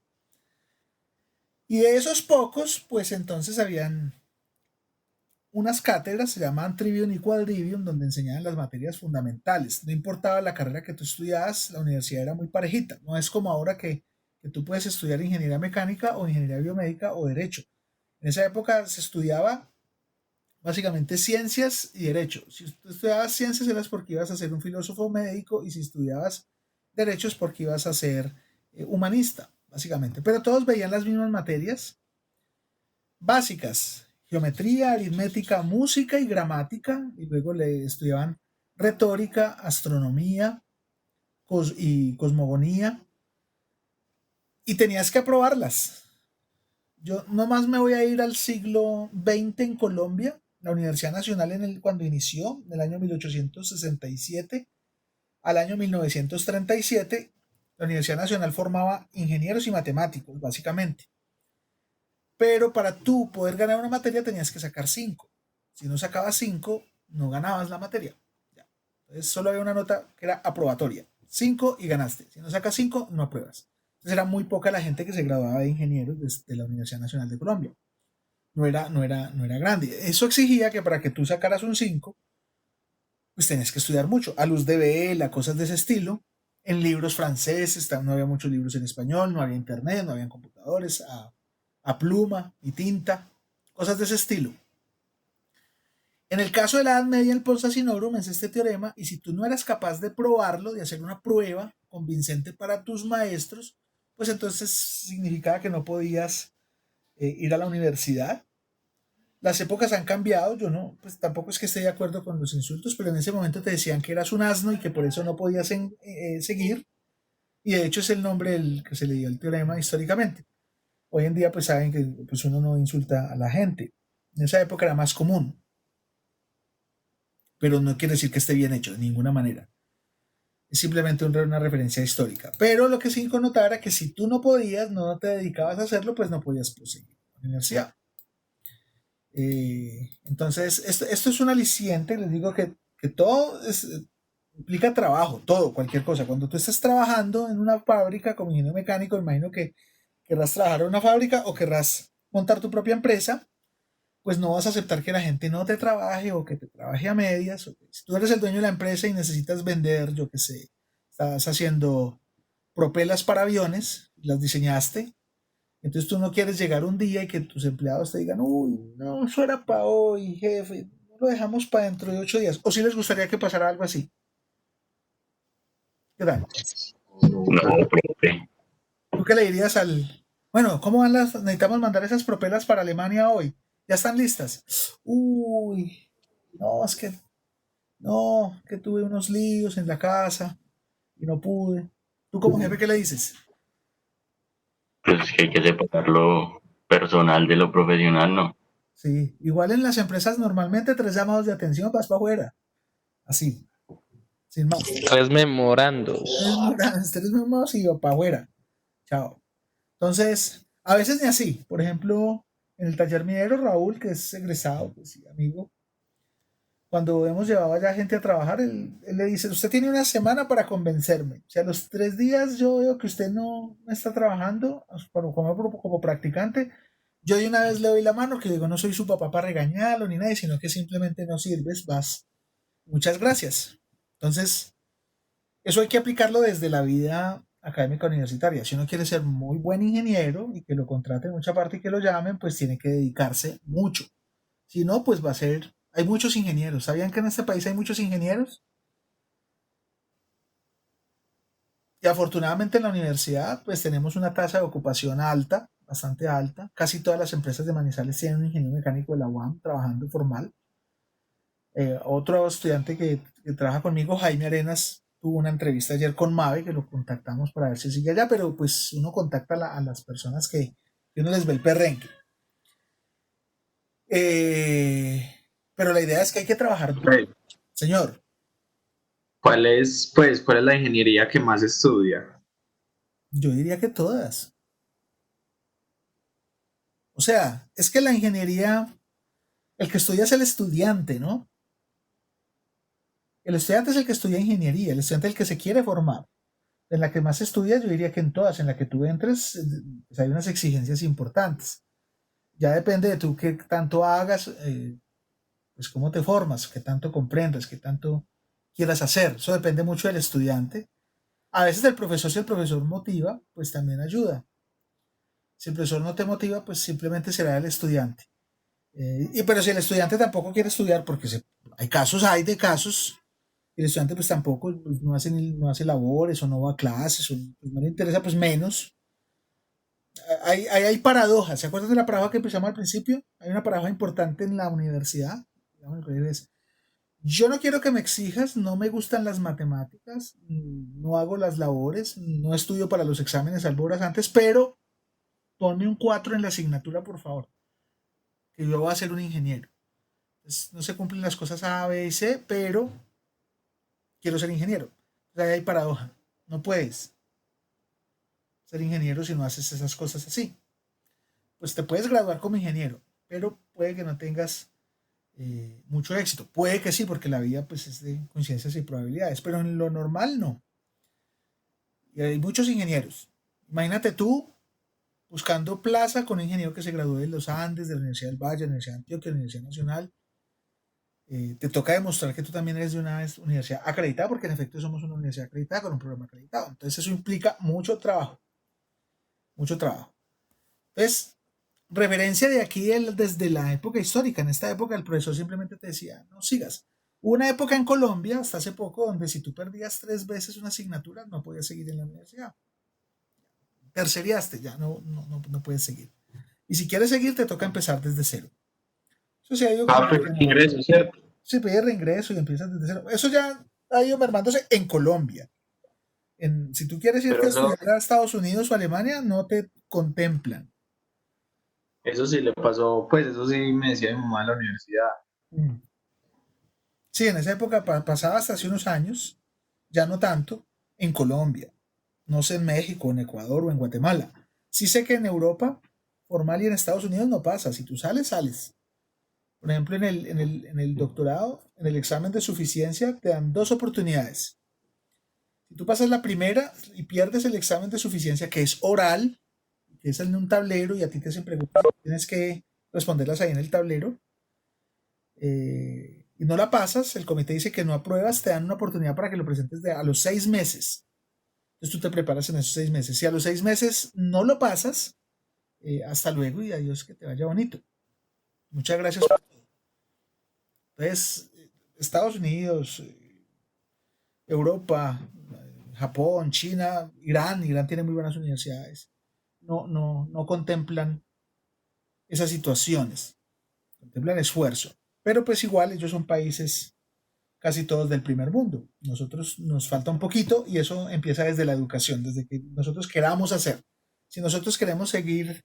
Speaker 1: Y de esos pocos, pues entonces habían unas cátedras, se llamaban Trivium y Quadrivium, donde enseñaban las materias fundamentales. No importaba la carrera que tú estudiabas, la universidad era muy parejita. No es como ahora que tú puedes estudiar ingeniería mecánica o ingeniería biomédica o derecho. En esa época se estudiaba básicamente ciencias y derecho. Si tú estudiabas ciencias eras porque ibas a ser un filósofo médico, y si estudiabas derecho es porque ibas a ser humanista. básicamente. Pero todos veían las mismas materias básicas: geometría, aritmética, música y gramática, y luego le estudiaban retórica, astronomía y cosmogonía, y tenías que aprobarlas. Yo nomás me voy a ir al siglo XX en Colombia. La Universidad Nacional cuando inició, en el año 1867 al año 1937, la Universidad Nacional formaba ingenieros y matemáticos, básicamente. Pero para tú poder ganar una materia tenías que sacar 5. Si no sacabas 5, no ganabas la materia. Ya. Entonces solo había una nota que era aprobatoria. 5 y ganaste. Si no sacas 5, no apruebas. Entonces era muy poca la gente que se graduaba de ingenieros de la Universidad Nacional de Colombia. No era grande. Eso exigía que para que tú sacaras un 5, pues tenías que estudiar mucho. A luz de vela, cosas de ese estilo. En libros franceses, no había muchos libros en español, no había internet, no había computadores, a pluma y tinta, cosas de ese estilo. En el caso de la Edad Media, el Pons Asinorum es este teorema, y si tú no eras capaz de probarlo, de hacer una prueba convincente para tus maestros, pues entonces significaba que no podías ir a la universidad. Las épocas han cambiado, yo no, pues tampoco es que esté de acuerdo con los insultos, pero en ese momento te decían que eras un asno y que por eso no podías seguir, y de hecho es el nombre que se le dio al teorema históricamente. Hoy en día pues saben que pues uno no insulta a la gente. En esa época era más común, pero no quiere decir que esté bien hecho de ninguna manera. Es simplemente una referencia histórica. Pero lo que sí connotaba era que si tú no podías, no te dedicabas a hacerlo, pues no podías proseguir a la universidad. Entonces, esto es un aliciente. Les digo que todo implica trabajo, todo, cualquier cosa. Cuando tú estás trabajando en una fábrica como ingeniero mecánico, imagino que querrás trabajar en una fábrica o querrás montar tu propia empresa, pues no vas a aceptar que la gente no te trabaje o que te trabaje a medias. Si tú eres el dueño de la empresa y necesitas vender, yo qué sé, estás haciendo propelas para aviones, las diseñaste, entonces tú no quieres llegar un día y que tus empleados te digan, uy, no, eso era para hoy, jefe, no lo dejamos para dentro de 8 días. ¿O si les gustaría que pasara algo así? ¿Qué tal?
Speaker 2: No, profe.
Speaker 1: ¿Tú qué le dirías bueno, ¿cómo van necesitamos mandar esas propelas para Alemania hoy? ¿Ya están listas? Uy, no, es que tuve unos líos en la casa y no pude. ¿Tú como jefe qué le dices?
Speaker 2: Pues que hay que separar lo personal de lo profesional, ¿no?
Speaker 1: Sí, igual en las empresas normalmente 3 llamados de atención, vas para afuera. Así, sin más.
Speaker 8: 3 memorandos.
Speaker 1: 3 memorandos y para afuera. Chao. Entonces, a veces ni así. Por ejemplo, en el taller minero, Raúl, que es egresado, pues sí, amigo, cuando hemos llevado ya gente a trabajar, él le dice, usted tiene una semana para convencerme. Si a los 3 días yo veo que usted no está trabajando como practicante, yo de una vez le doy la mano, que digo, no soy su papá para regañarlo ni nada, sino que simplemente no sirves, vas. Muchas gracias. Entonces, eso hay que aplicarlo desde la vida académica universitaria. Si uno quiere ser muy buen ingeniero y que lo contraten en mucha parte y que lo llamen, pues tiene que dedicarse mucho. Si no, pues va a ser... Hay muchos ingenieros. ¿Sabían que en este país hay muchos ingenieros? Y afortunadamente en la universidad, pues tenemos una tasa de ocupación alta, bastante alta. Casi todas las empresas de Manizales tienen un ingeniero mecánico de la UAM trabajando formal. Otro estudiante que trabaja conmigo, Jaime Arenas, tuvo una entrevista ayer con Mave, que lo contactamos para ver si sigue allá, pero pues uno contacta a las personas que uno les ve el perrenque. Pero la idea es que hay que trabajar duro. Señor.
Speaker 5: ¿Cuál es la ingeniería que más estudia?
Speaker 1: Yo diría que todas. O sea, es que la ingeniería, el que estudia es el estudiante, ¿no? El estudiante es el que estudia ingeniería, el estudiante es el que se quiere formar. En la que más estudias, yo diría que en todas, en la que tú entres, pues hay unas exigencias importantes. Ya depende de tú qué tanto hagas, pues cómo te formas, qué tanto comprendas, qué tanto quieras hacer. Eso depende mucho del estudiante. A veces del profesor, si el profesor motiva, pues también ayuda. Si el profesor no te motiva, pues simplemente será el estudiante. Pero si el estudiante tampoco quiere estudiar, porque hay de casos, y el estudiante pues tampoco pues, no hace labores o no va a clases, o pues, no le interesa, pues menos. hay paradojas. ¿Se acuerdan de la paradoja que empezamos al principio? Hay una paradoja importante en la universidad. Digamos, al revés. Yo no quiero que me exijas, no me gustan las matemáticas, no hago las labores, no estudio para los exámenes, salvo horas antes, pero ponme un 4 en la asignatura, por favor, que yo voy a ser un ingeniero. Entonces, no se cumplen las cosas A, B y C, pero quiero ser ingeniero. O sea, hay paradoja. No puedes ser ingeniero si no haces esas cosas así. Pues te puedes graduar como ingeniero, pero puede que no tengas mucho éxito. Puede que sí, porque la vida pues es de coincidencias y probabilidades, pero en lo normal no. Y hay muchos ingenieros. Imagínate tú buscando plaza con un ingeniero que se graduó de los Andes, de la Universidad del Valle, de la Universidad de Antioquia, de la Universidad Nacional. Te toca demostrar que tú también eres de una universidad acreditada, porque en efecto somos una universidad acreditada con un programa acreditado. Entonces eso implica mucho trabajo. Mucho trabajo. Entonces, referencia de aquí desde la época histórica. En esta época el profesor simplemente te decía, no sigas. Hubo una época en Colombia, hasta hace poco, donde si tú perdías 3 veces una asignatura, no podías seguir en la universidad. Terceriaste, ya no puedes seguir. Y si quieres seguir, te toca empezar desde cero. Eso se ha ido
Speaker 5: ingreso, ¿cierto?
Speaker 1: Sí, pide reingreso y empiezas desde cero. Eso ya ha ido mermándose en Colombia. Si tú quieres irte a estudiar a Estados Unidos o Alemania, no te contemplan.
Speaker 5: Eso sí le pasó, pues eso sí me decía mi mamá en la universidad.
Speaker 1: Sí, en esa época pasaba hasta hace unos años, ya no tanto, en Colombia. No sé en México, en Ecuador o en Guatemala. Sí sé que en Europa, formal y en Estados Unidos no pasa. Si tú sales, sales. Por ejemplo, en el doctorado, en el examen de suficiencia, te dan 2 oportunidades. Si tú pasas la primera y pierdes el examen de suficiencia, que es oral, que es en un tablero y a ti te hacen preguntas, tienes que responderlas ahí en el tablero, y no la pasas, el comité dice que no apruebas, te dan una oportunidad para que lo presentes a los 6 meses. Entonces tú te preparas en esos 6 meses. Si a los 6 meses no lo pasas, hasta luego y adiós, que te vaya bonito. Muchas gracias por todo. Entonces, Estados Unidos, Europa, Japón, China, Irán tiene muy buenas universidades. No contemplan esas situaciones, contemplan esfuerzo. Pero pues igual ellos son países casi todos del primer mundo. Nosotros nos falta un poquito y eso empieza desde la educación, desde que nosotros queramos hacer. Si nosotros queremos seguir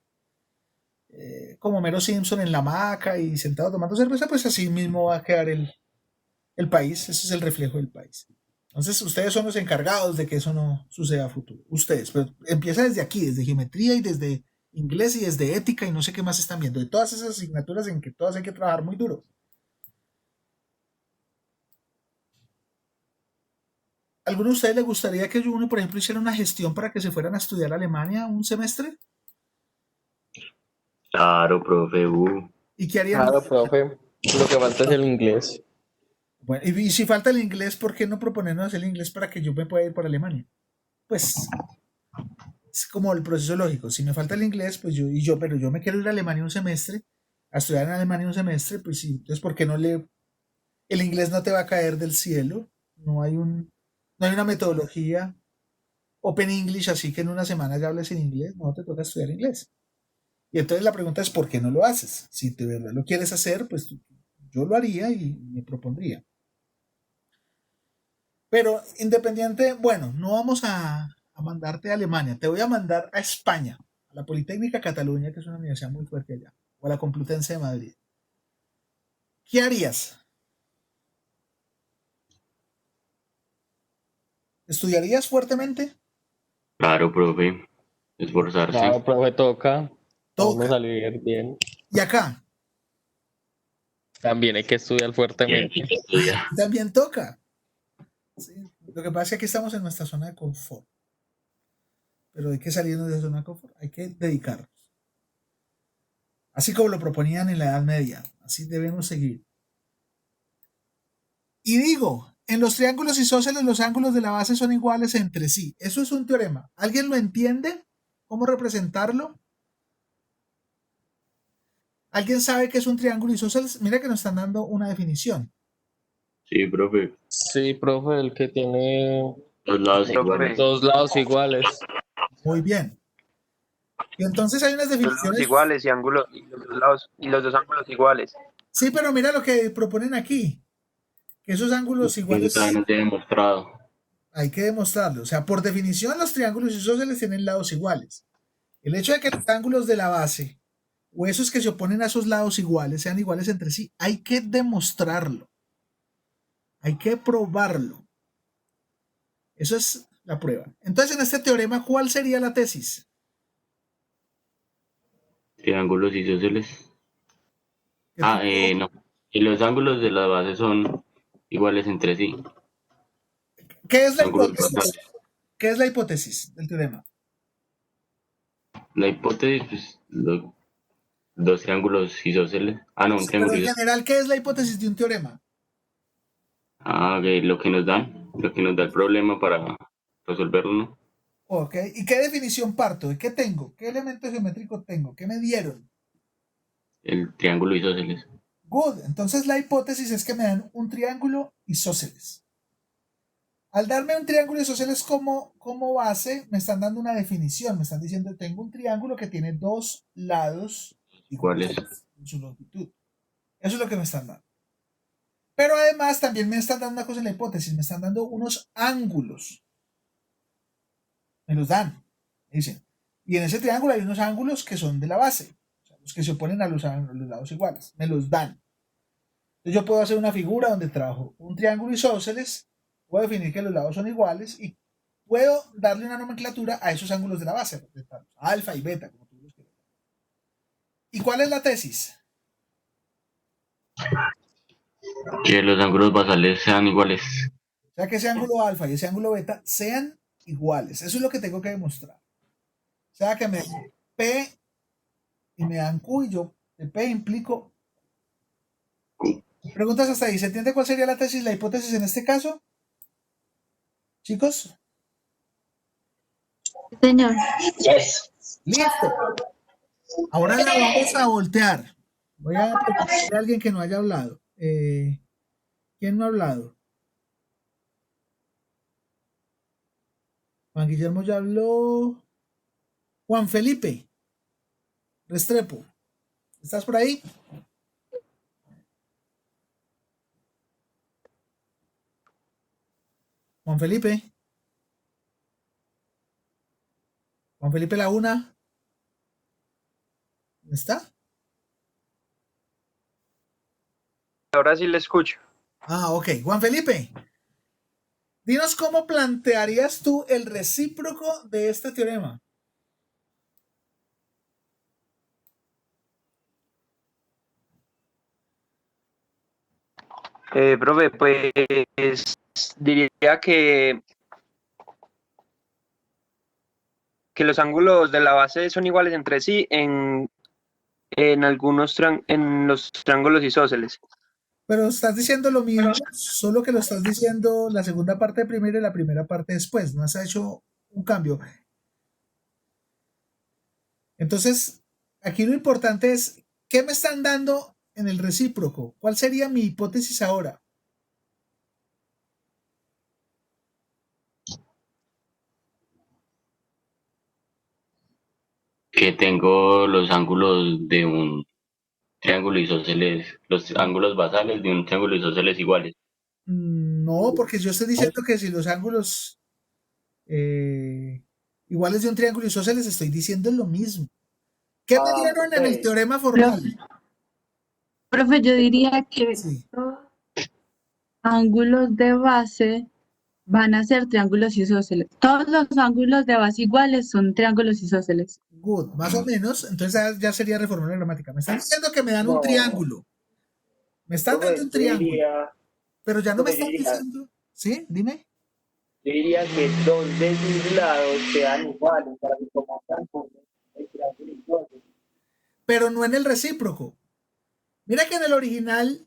Speaker 1: como Mero Simpson en la hamaca y sentado tomando cerveza, pues así mismo va a quedar el país. Ese es el reflejo del país. Entonces ustedes son los encargados de que eso no suceda a futuro. Ustedes, pero empieza desde aquí, desde geometría y desde inglés y desde ética y no sé qué más están viendo. De todas esas asignaturas en que todas hay que trabajar muy duro. ¿Alguno de ustedes le gustaría que uno, por ejemplo, hiciera una gestión para que se fueran a estudiar a Alemania un semestre?
Speaker 2: Claro, profe.
Speaker 1: ¿Y qué harían?
Speaker 8: Claro, profe. Lo que falta es el inglés.
Speaker 1: Bueno, y si falta el inglés, ¿por qué no proponernos el inglés para que yo me pueda ir para Alemania? Pues es como el proceso lógico. Si me falta el inglés, pues pero yo me quiero ir a Alemania un semestre, a estudiar en Alemania un semestre, pues sí, entonces ¿por qué no el inglés no te va a caer del cielo? No hay una metodología Open English, así que en una semana ya hables en inglés, no te toca estudiar inglés. Y entonces la pregunta es, ¿por qué no lo haces? Si de verdad lo quieres hacer, pues yo lo haría y me propondría. Pero independiente, bueno, no vamos a mandarte a Alemania, te voy a mandar a España, a la Politécnica Cataluña, que es una universidad muy fuerte allá, o a la Complutense de Madrid. ¿Qué harías? ¿Estudiarías fuertemente?
Speaker 2: Claro, profe. Esforzarse.
Speaker 8: Claro, profe, toca. Vamos
Speaker 1: Toca.
Speaker 8: a salir bien.
Speaker 1: ¿Y acá?
Speaker 8: También hay que estudiar fuertemente.
Speaker 1: También toca. Sí. Lo que pasa es que aquí estamos en nuestra zona de confort. Pero hay que salirnos de esa zona de confort. Hay que dedicarnos. Así como lo proponían en la Edad Media. Así debemos seguir. Y digo, en los triángulos isósceles los ángulos de la base son iguales entre sí. Eso es un teorema. ¿Alguien lo entiende? ¿Cómo representarlo? ¿Alguien sabe qué es un triángulo isósceles? Mira que nos están dando una definición.
Speaker 2: Sí, profe.
Speaker 8: Sí, profe, el que tiene
Speaker 2: Los lados iguales.
Speaker 8: 2 lados iguales.
Speaker 1: Muy bien. Y entonces hay unas
Speaker 6: Los lados
Speaker 1: definiciones.
Speaker 6: iguales y ángulos y los dos lados y los dos ángulos iguales.
Speaker 1: Sí, pero mira lo que proponen aquí, que esos ángulos
Speaker 2: Eso
Speaker 1: iguales
Speaker 2: todavía no se ha demostrado.
Speaker 1: hay que demostrarlo. O sea, por definición los triángulos isósceles tienen lados iguales. El hecho de que los ángulos de la base o esos que se oponen a esos lados iguales sean iguales entre sí, hay que demostrarlo. Hay que probarlo. Eso es la prueba. Entonces, en este teorema, ¿cuál sería la tesis?
Speaker 2: Triángulos isósceles.
Speaker 1: Que
Speaker 2: Ah,
Speaker 1: tú-
Speaker 2: no. Y los ángulos de la base son iguales entre sí.
Speaker 1: ¿Qué es la
Speaker 2: Ángulos
Speaker 1: hipótesis?
Speaker 2: basales.
Speaker 1: ¿Qué es la hipótesis del teorema?
Speaker 2: La hipótesis, pues, dos triángulos isósceles. Ah, no, un
Speaker 1: Pero
Speaker 2: triángulo
Speaker 1: en
Speaker 2: isósceles.
Speaker 1: general, ¿qué es la hipótesis de un teorema?
Speaker 2: Ah, ok, lo que nos da el problema para resolverlo, ¿no?
Speaker 1: Ok. ¿Y qué definición parto? ¿De qué tengo? ¿Qué elemento geométrico tengo? ¿Qué me dieron?
Speaker 2: El triángulo isósceles.
Speaker 1: Good. Entonces la hipótesis es que me dan un triángulo isósceles. Al darme un triángulo isósceles como base, me están dando una definición. Me están diciendo, tengo un triángulo que tiene dos lados
Speaker 2: ¿Cuáles?
Speaker 1: iguales en su longitud. Eso es lo que me están dando. Pero además también me están dando una cosa en la hipótesis. Me están dando unos ángulos. Me los dan. Me dicen. Y en ese triángulo hay unos ángulos que son de la base. O sea, los que se oponen a los lados iguales. Me los dan. Entonces yo puedo hacer una figura donde trabajo un triángulo isósceles, puedo definir que los lados son iguales y puedo darle una nomenclatura a esos ángulos de la base, alfa y beta, como tú los quieras. ¿Y cuál es la tesis?
Speaker 2: Que los ángulos basales sean iguales.
Speaker 1: O sea, que ese ángulo alfa y ese ángulo beta sean iguales. Eso es lo que tengo que demostrar. O sea, que me dan P y me dan Q y yo de P implico. Preguntas hasta ahí. ¿Se entiende cuál sería la tesis, la hipótesis en este caso? Chicos.
Speaker 7: Señor.
Speaker 11: Yes.
Speaker 1: Listo. Ahora la vamos a voltear. Voy a preguntarle a alguien que no haya hablado. ¿Quién no ha hablado? Juan Guillermo ya habló. Juan Felipe Restrepo. ¿Estás por ahí? Juan Felipe. Juan Felipe Laguna. ¿Dónde está?
Speaker 6: Ahora sí le escucho.
Speaker 1: Ah, ok. Juan Felipe. Dinos cómo plantearías tú el recíproco de este teorema.
Speaker 6: Profe, pues diría que los ángulos de la base son iguales entre sí en en los triángulos isósceles.
Speaker 1: Pero estás diciendo lo mismo, solo que lo estás diciendo la segunda parte primero y la primera parte después. No has hecho un cambio. Entonces, aquí lo importante es, ¿qué me están dando en el recíproco? ¿Cuál sería mi hipótesis ahora?
Speaker 2: Que tengo los ángulos de un triángulo isósceles, los ángulos basales de un triángulo isósceles iguales.
Speaker 1: No, porque yo estoy diciendo que si los ángulos iguales de un triángulo isósceles, estoy diciendo lo mismo. ¿Qué me dieron en el teorema formal?
Speaker 7: Profe, yo diría que
Speaker 1: Sí.
Speaker 7: los ángulos de base van a ser triángulos isósceles. Todos los ángulos de base iguales son triángulos isósceles.
Speaker 1: Good, más o menos. Entonces ya sería reformar la gramática. Me están diciendo que me dan un triángulo. Me están dando un triángulo. Pero ya no me están diciendo. ¿Sí? Dime.
Speaker 12: Yo diría que dos de sus lados sean iguales para que conozcan como el triángulo isósceles.
Speaker 1: Pero no en el recíproco. Mira que en el original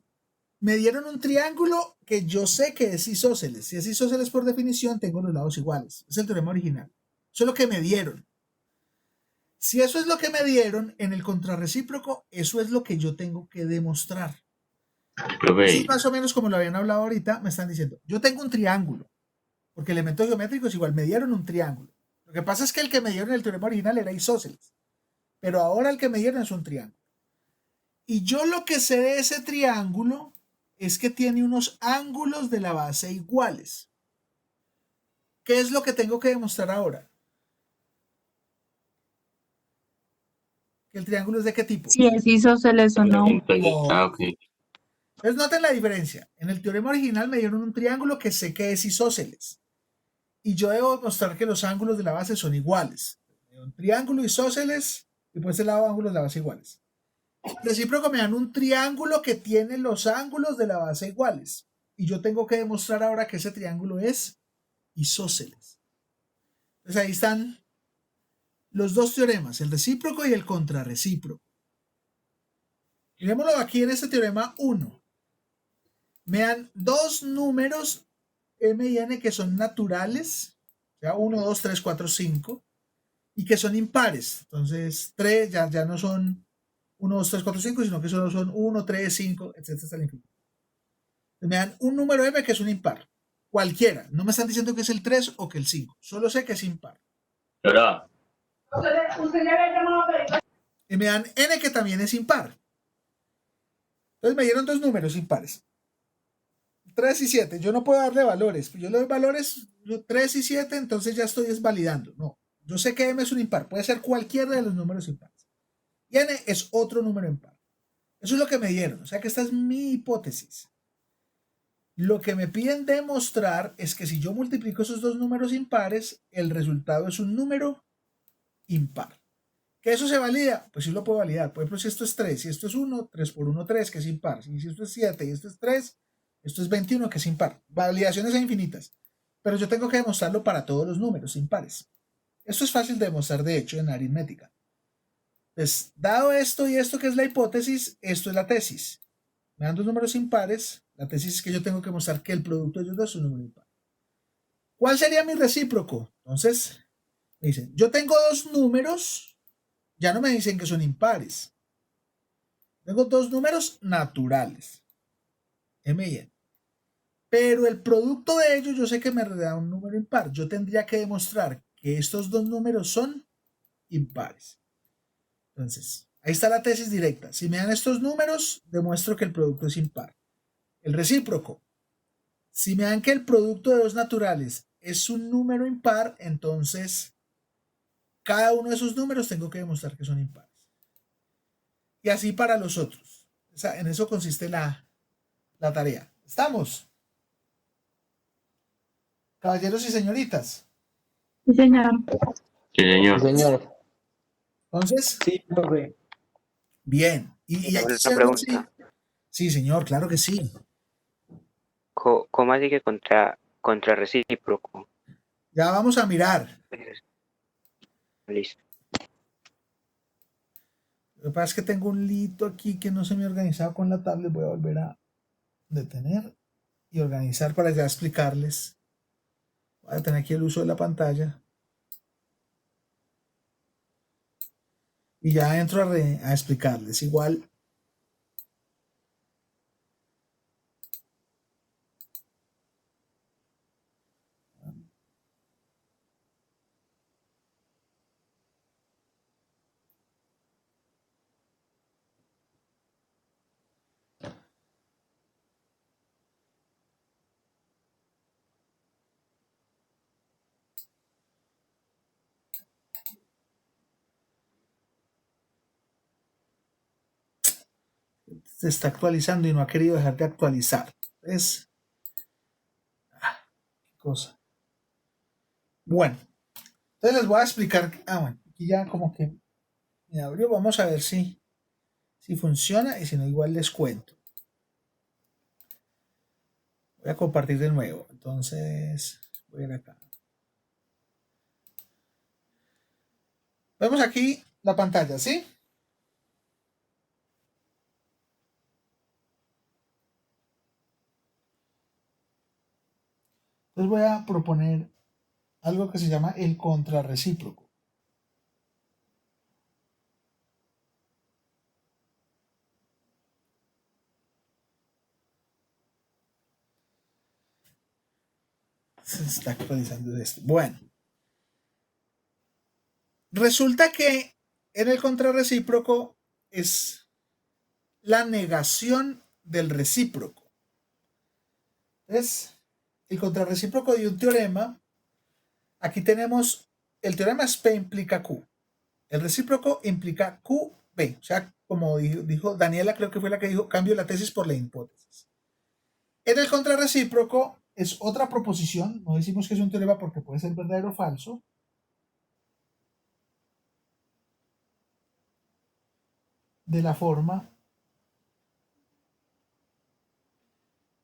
Speaker 1: me dieron un triángulo que yo sé que es isósceles. Si es isósceles por definición, tengo los lados iguales. Es el teorema original. Eso es lo que me dieron. Si eso es lo que me dieron en el contrarrecíproco, eso es lo que yo tengo que demostrar.
Speaker 2: Profe,
Speaker 1: Más o menos como lo habían hablado ahorita, me están diciendo, yo tengo un triángulo, porque elementos geométricos igual me dieron un triángulo. Lo que pasa es que el que me dieron en el teorema original era isósceles. Pero ahora el que me dieron es un triángulo. Y yo lo que sé de ese triángulo es que tiene unos ángulos de la base iguales. ¿Qué es lo que tengo que demostrar ahora? ¿Que el triángulo es de qué tipo?
Speaker 7: Si es isósceles o no.
Speaker 2: Entonces, ok.
Speaker 1: Entonces noten la diferencia. En el teorema original me dieron un triángulo que sé que es isósceles. Y yo debo demostrar que los ángulos de la base son iguales. Un triángulo isósceles y por ese lado ángulos de la base iguales. Recíproco me dan un triángulo que tiene los ángulos de la base iguales. Y yo tengo que demostrar ahora que ese triángulo es isósceles. Entonces ahí están los dos teoremas, el recíproco y el contrarrecíproco. Miremoslo aquí en este teorema 1. Me dan dos números m y n que son naturales, o sea, 1, 2, 3, 4, 5, y que son impares. Entonces, 3 ya no son 1, 2, 3, 4, 5, sino que solo son 1, 3, 5, etc. hasta el infinito. Me dan un número m que es un impar. Cualquiera. No me están diciendo que es el 3 o que el 5. Solo sé que es impar.
Speaker 2: ¿Verdad?
Speaker 1: Y me dan n que también es impar. Entonces me dieron dos números impares. 3 y 7. Yo no puedo darle valores. Yo le doy valores 3 y 7, entonces ya estoy desvalidando. No. Yo sé que m es un impar. Puede ser cualquiera de los números impares. Y n es otro número impar. Eso es lo que me dieron. O sea que esta es mi hipótesis. Lo que me piden demostrar es que si yo multiplico esos dos números impares, el resultado es un número impar. ¿Que eso se valida? Pues sí lo puedo validar. Por ejemplo, si esto es 3, si esto es 1, 3 por 1, 3, que es impar. Si esto es 7 y esto es 3, esto es 21, que es impar. Validaciones infinitas. Pero yo tengo que demostrarlo para todos los números impares. Esto es fácil de demostrar, de hecho, en aritmética. Pues, dado esto y esto que es la hipótesis, esto es la tesis. Me dan dos números impares. La tesis es que yo tengo que mostrar que el producto de ellos dos es un número impar. ¿Cuál sería mi recíproco? Entonces, me dicen, yo tengo dos números, ya no me dicen que son impares. Tengo dos números naturales, m y n. Pero el producto de ellos yo sé que me da un número impar. Yo tendría que demostrar que estos dos números son impares. Entonces, ahí está la tesis directa. Si me dan estos números, demuestro que el producto es impar. El recíproco. Si me dan que el producto de dos naturales es un número impar, entonces cada uno de esos números tengo que demostrar que son impares. Y así para los otros. O sea, en eso consiste la tarea. ¿Estamos? Caballeros y señoritas.
Speaker 7: Sí, señor.
Speaker 2: Sí, señor.
Speaker 8: Sí, señor.
Speaker 1: Entonces,
Speaker 4: Sí, profe.
Speaker 1: bien. Y hay que
Speaker 6: Una
Speaker 1: hacer algo así.
Speaker 6: pregunta.
Speaker 1: Sí, señor, claro que sí.
Speaker 6: ¿Cómo así que contra recíproco?
Speaker 1: Ya vamos a mirar.
Speaker 6: Listo.
Speaker 1: Lo que pasa es que tengo un lito aquí que no se me ha organizado con la tablet. Voy a volver a detener y organizar para ya explicarles. Voy a tener aquí el uso de la pantalla. Y ya entro a explicarles. Igual. Se está actualizando y no ha querido dejar de actualizar. Es qué cosa. Bueno, entonces les voy a explicar. Bueno, aquí ya como que me abrió. Vamos a ver si funciona y si no, igual les cuento. Voy a compartir de nuevo. Entonces, voy a ir acá. Vemos aquí la pantalla, ¿sí? Entonces voy a proponer algo que se llama el contrarrecíproco. Se está actualizando esto. Bueno. Resulta que en el contrarrecíproco es la negación del recíproco. Entonces, el contrarrecíproco de un teorema, aquí tenemos, el teorema es P implica Q. El recíproco implica QB. O sea, como dijo Daniela, creo que fue la que dijo, cambio la tesis por la hipótesis. En el contrarrecíproco es otra proposición, no decimos que es un teorema porque puede ser verdadero o falso. De la forma,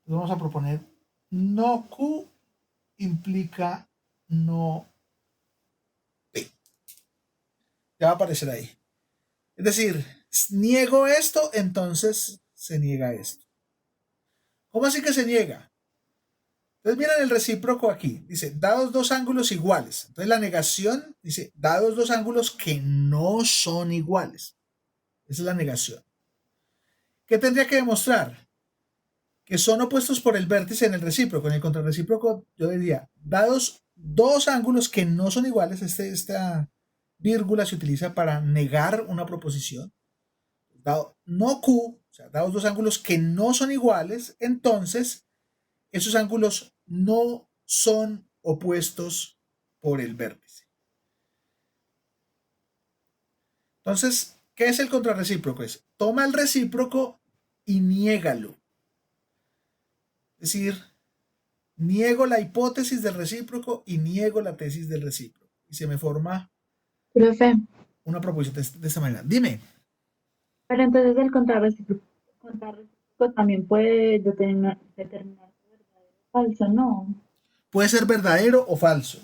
Speaker 1: vamos a proponer no Q implica no P. Ya va a aparecer ahí. Es decir, niego esto, entonces se niega esto. ¿Cómo así que se niega? Entonces miren el recíproco aquí. Dice, dados dos ángulos iguales. Entonces la negación dice, dados dos ángulos que no son iguales. Esa es la negación. ¿Qué tendría que demostrar? Que son opuestos por el vértice en el recíproco. En el contrarrecíproco yo diría, dados dos ángulos que no son iguales, esta vírgula se utiliza para negar una proposición. Dado no Q, o sea, dados dos ángulos que no son iguales, entonces esos ángulos no son opuestos por el vértice. Entonces, ¿qué es el contrarrecíproco? Es toma el recíproco y niégalo. Es decir, niego la hipótesis del recíproco y niego la tesis del recíproco. Y se me forma
Speaker 7: Profe,
Speaker 1: una proposición de esta manera. Dime.
Speaker 7: pero entonces el contrarrecíproco también puede determinar si es verdadero o falso, ¿no?
Speaker 1: Puede ser verdadero o falso.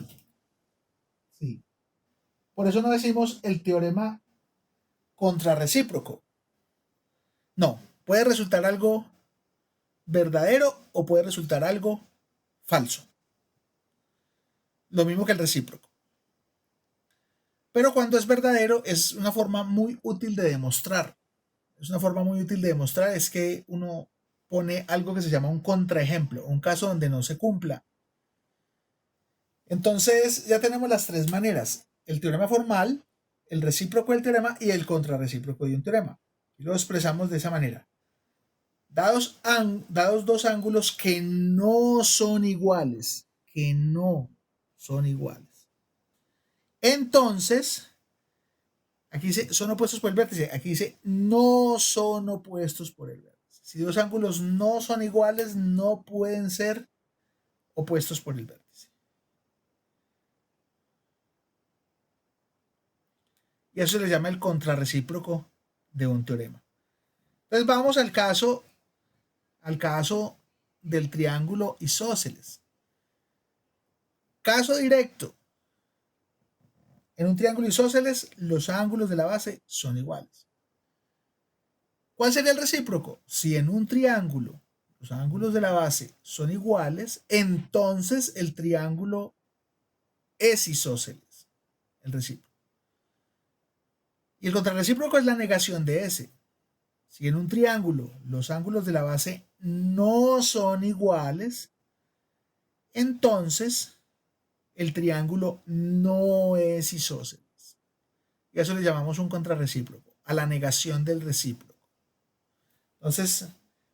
Speaker 1: Sí. Por eso no decimos el teorema contrarrecíproco. No, puede resultar algo verdadero o puede resultar algo falso. Lo mismo que el recíproco. Pero cuando es verdadero es una forma muy útil de demostrar. Es una forma muy útil de demostrar es que uno pone algo que se llama un contraejemplo, un caso donde no se cumpla. Entonces ya tenemos las tres maneras: el teorema formal, el recíproco del teorema y el contrarrecíproco de un teorema. Y lo expresamos de esa manera. Dados dos ángulos que no son iguales, entonces, aquí dice son opuestos por el vértice, aquí dice no son opuestos por el vértice. Si dos ángulos no son iguales, no pueden ser opuestos por el vértice. Y eso se le llama el contrarrecíproco de un teorema. Entonces vamos al caso del triángulo isósceles. Caso directo. En un triángulo isósceles, los ángulos de la base son iguales. ¿Cuál sería el recíproco? Si en un triángulo los ángulos de la base son iguales, entonces el triángulo es isósceles, el recíproco. Y el contrarrecíproco es la negación de ese. Si en un triángulo los ángulos de la base no son iguales, entonces el triángulo no es isósceles. Y a eso le llamamos un contrarrecíproco, a la negación del recíproco. Entonces,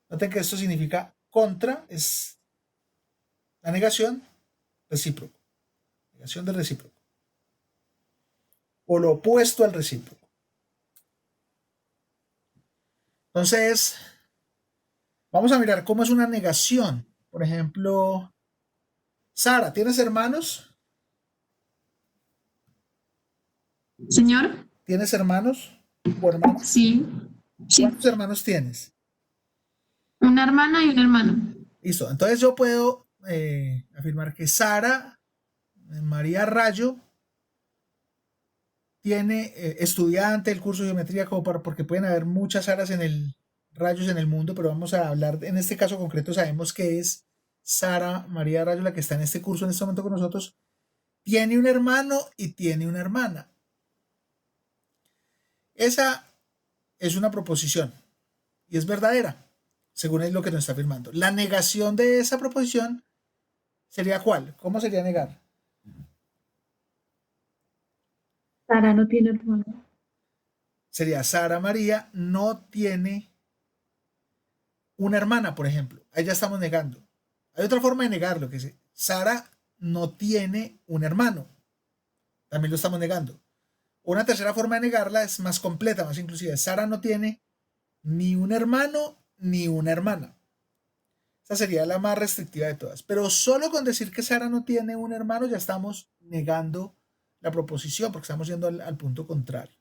Speaker 1: noten que esto significa contra, es la negación, recíproco. Negación del recíproco. O lo opuesto al recíproco. Entonces, vamos a mirar cómo es una negación. Por ejemplo, Sara, ¿tienes hermanos?
Speaker 13: Señor,
Speaker 1: ¿Tienes hermanos o hermanas?
Speaker 13: sí,
Speaker 1: ¿Cuántos hermanos tienes?
Speaker 13: una hermana y un hermano.
Speaker 1: Listo. Entonces yo puedo afirmar que Sara María Rayo tiene estudiante el curso de geometría porque pueden haber muchas Saras Rayos en el mundo, pero vamos a hablar, en este caso concreto sabemos que es Sara María Rayo la que está en este curso en este momento con nosotros. Tiene un hermano y tiene una hermana. Esa es una proposición y es verdadera, según es lo que nos está afirmando. La negación de esa proposición sería ¿cuál? ¿Cómo sería negar?
Speaker 7: Sara no tiene hermano.
Speaker 1: Sería Sara María no tiene una hermana, por ejemplo. Ahí ya estamos negando. Hay otra forma de negarlo, que es Sara no tiene un hermano. También lo estamos negando. Una tercera forma de negarla es más completa, más inclusiva. Sara no tiene ni un hermano ni una hermana. Esa sería la más restrictiva de todas. Pero solo con decir que Sara no tiene un hermano ya estamos negando la proposición, porque estamos yendo al punto contrario.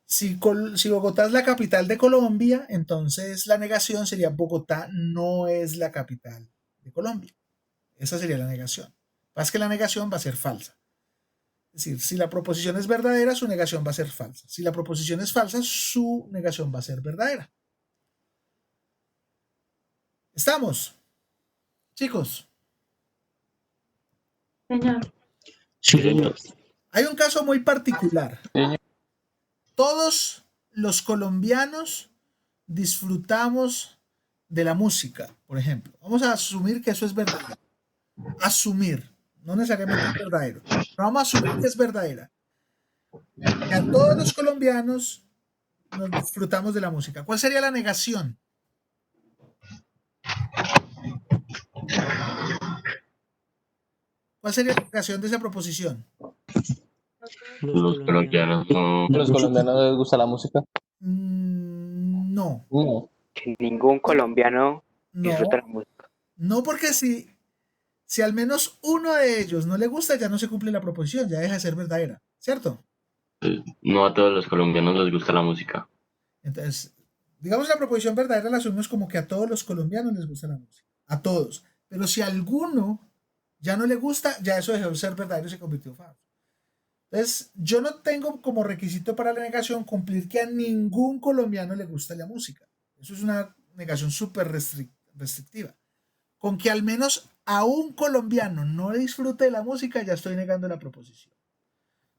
Speaker 1: Si Bogotá es la capital de Colombia, entonces la negación sería Bogotá no es la capital de Colombia. Esa sería la negación. Más que la negación va a ser falsa. Es decir, si la proposición es verdadera, su negación va a ser falsa. Si la proposición es falsa, su negación va a ser verdadera. ¿Estamos? Chicos.
Speaker 13: Señor.
Speaker 3: Sí, señor.
Speaker 1: Hay un caso muy particular. Todos los colombianos disfrutamos de la música, por ejemplo. Vamos a asumir que eso es verdadero. Asumir, no necesariamente es verdadero. Pero vamos a asumir que es verdadera. Que a todos los colombianos nos disfrutamos de la música. ¿Cuál sería la negación? ¿Cuál sería la negación de esa proposición?
Speaker 2: Los colombianos no.
Speaker 8: ¿Los colombianos les gusta la música?
Speaker 1: No.
Speaker 8: No.
Speaker 12: Que ningún colombiano disfruta la
Speaker 1: No,
Speaker 12: música.
Speaker 1: no, porque si al menos uno de ellos no le gusta, ya no se cumple la proposición, ya deja de ser verdadera, ¿cierto?
Speaker 2: No a todos los colombianos les gusta la música.
Speaker 1: Entonces, digamos la proposición verdadera la asumimos como que a todos los colombianos les gusta la música, a todos. Pero si a alguno ya no le gusta, ya eso dejó de ser verdadero y se convirtió en falso. Entonces, yo no tengo como requisito para la negación cumplir que a ningún colombiano le gusta la música. Eso es una negación súper restrictiva. Con que al menos a un colombiano no disfrute de la música, ya estoy negando la proposición.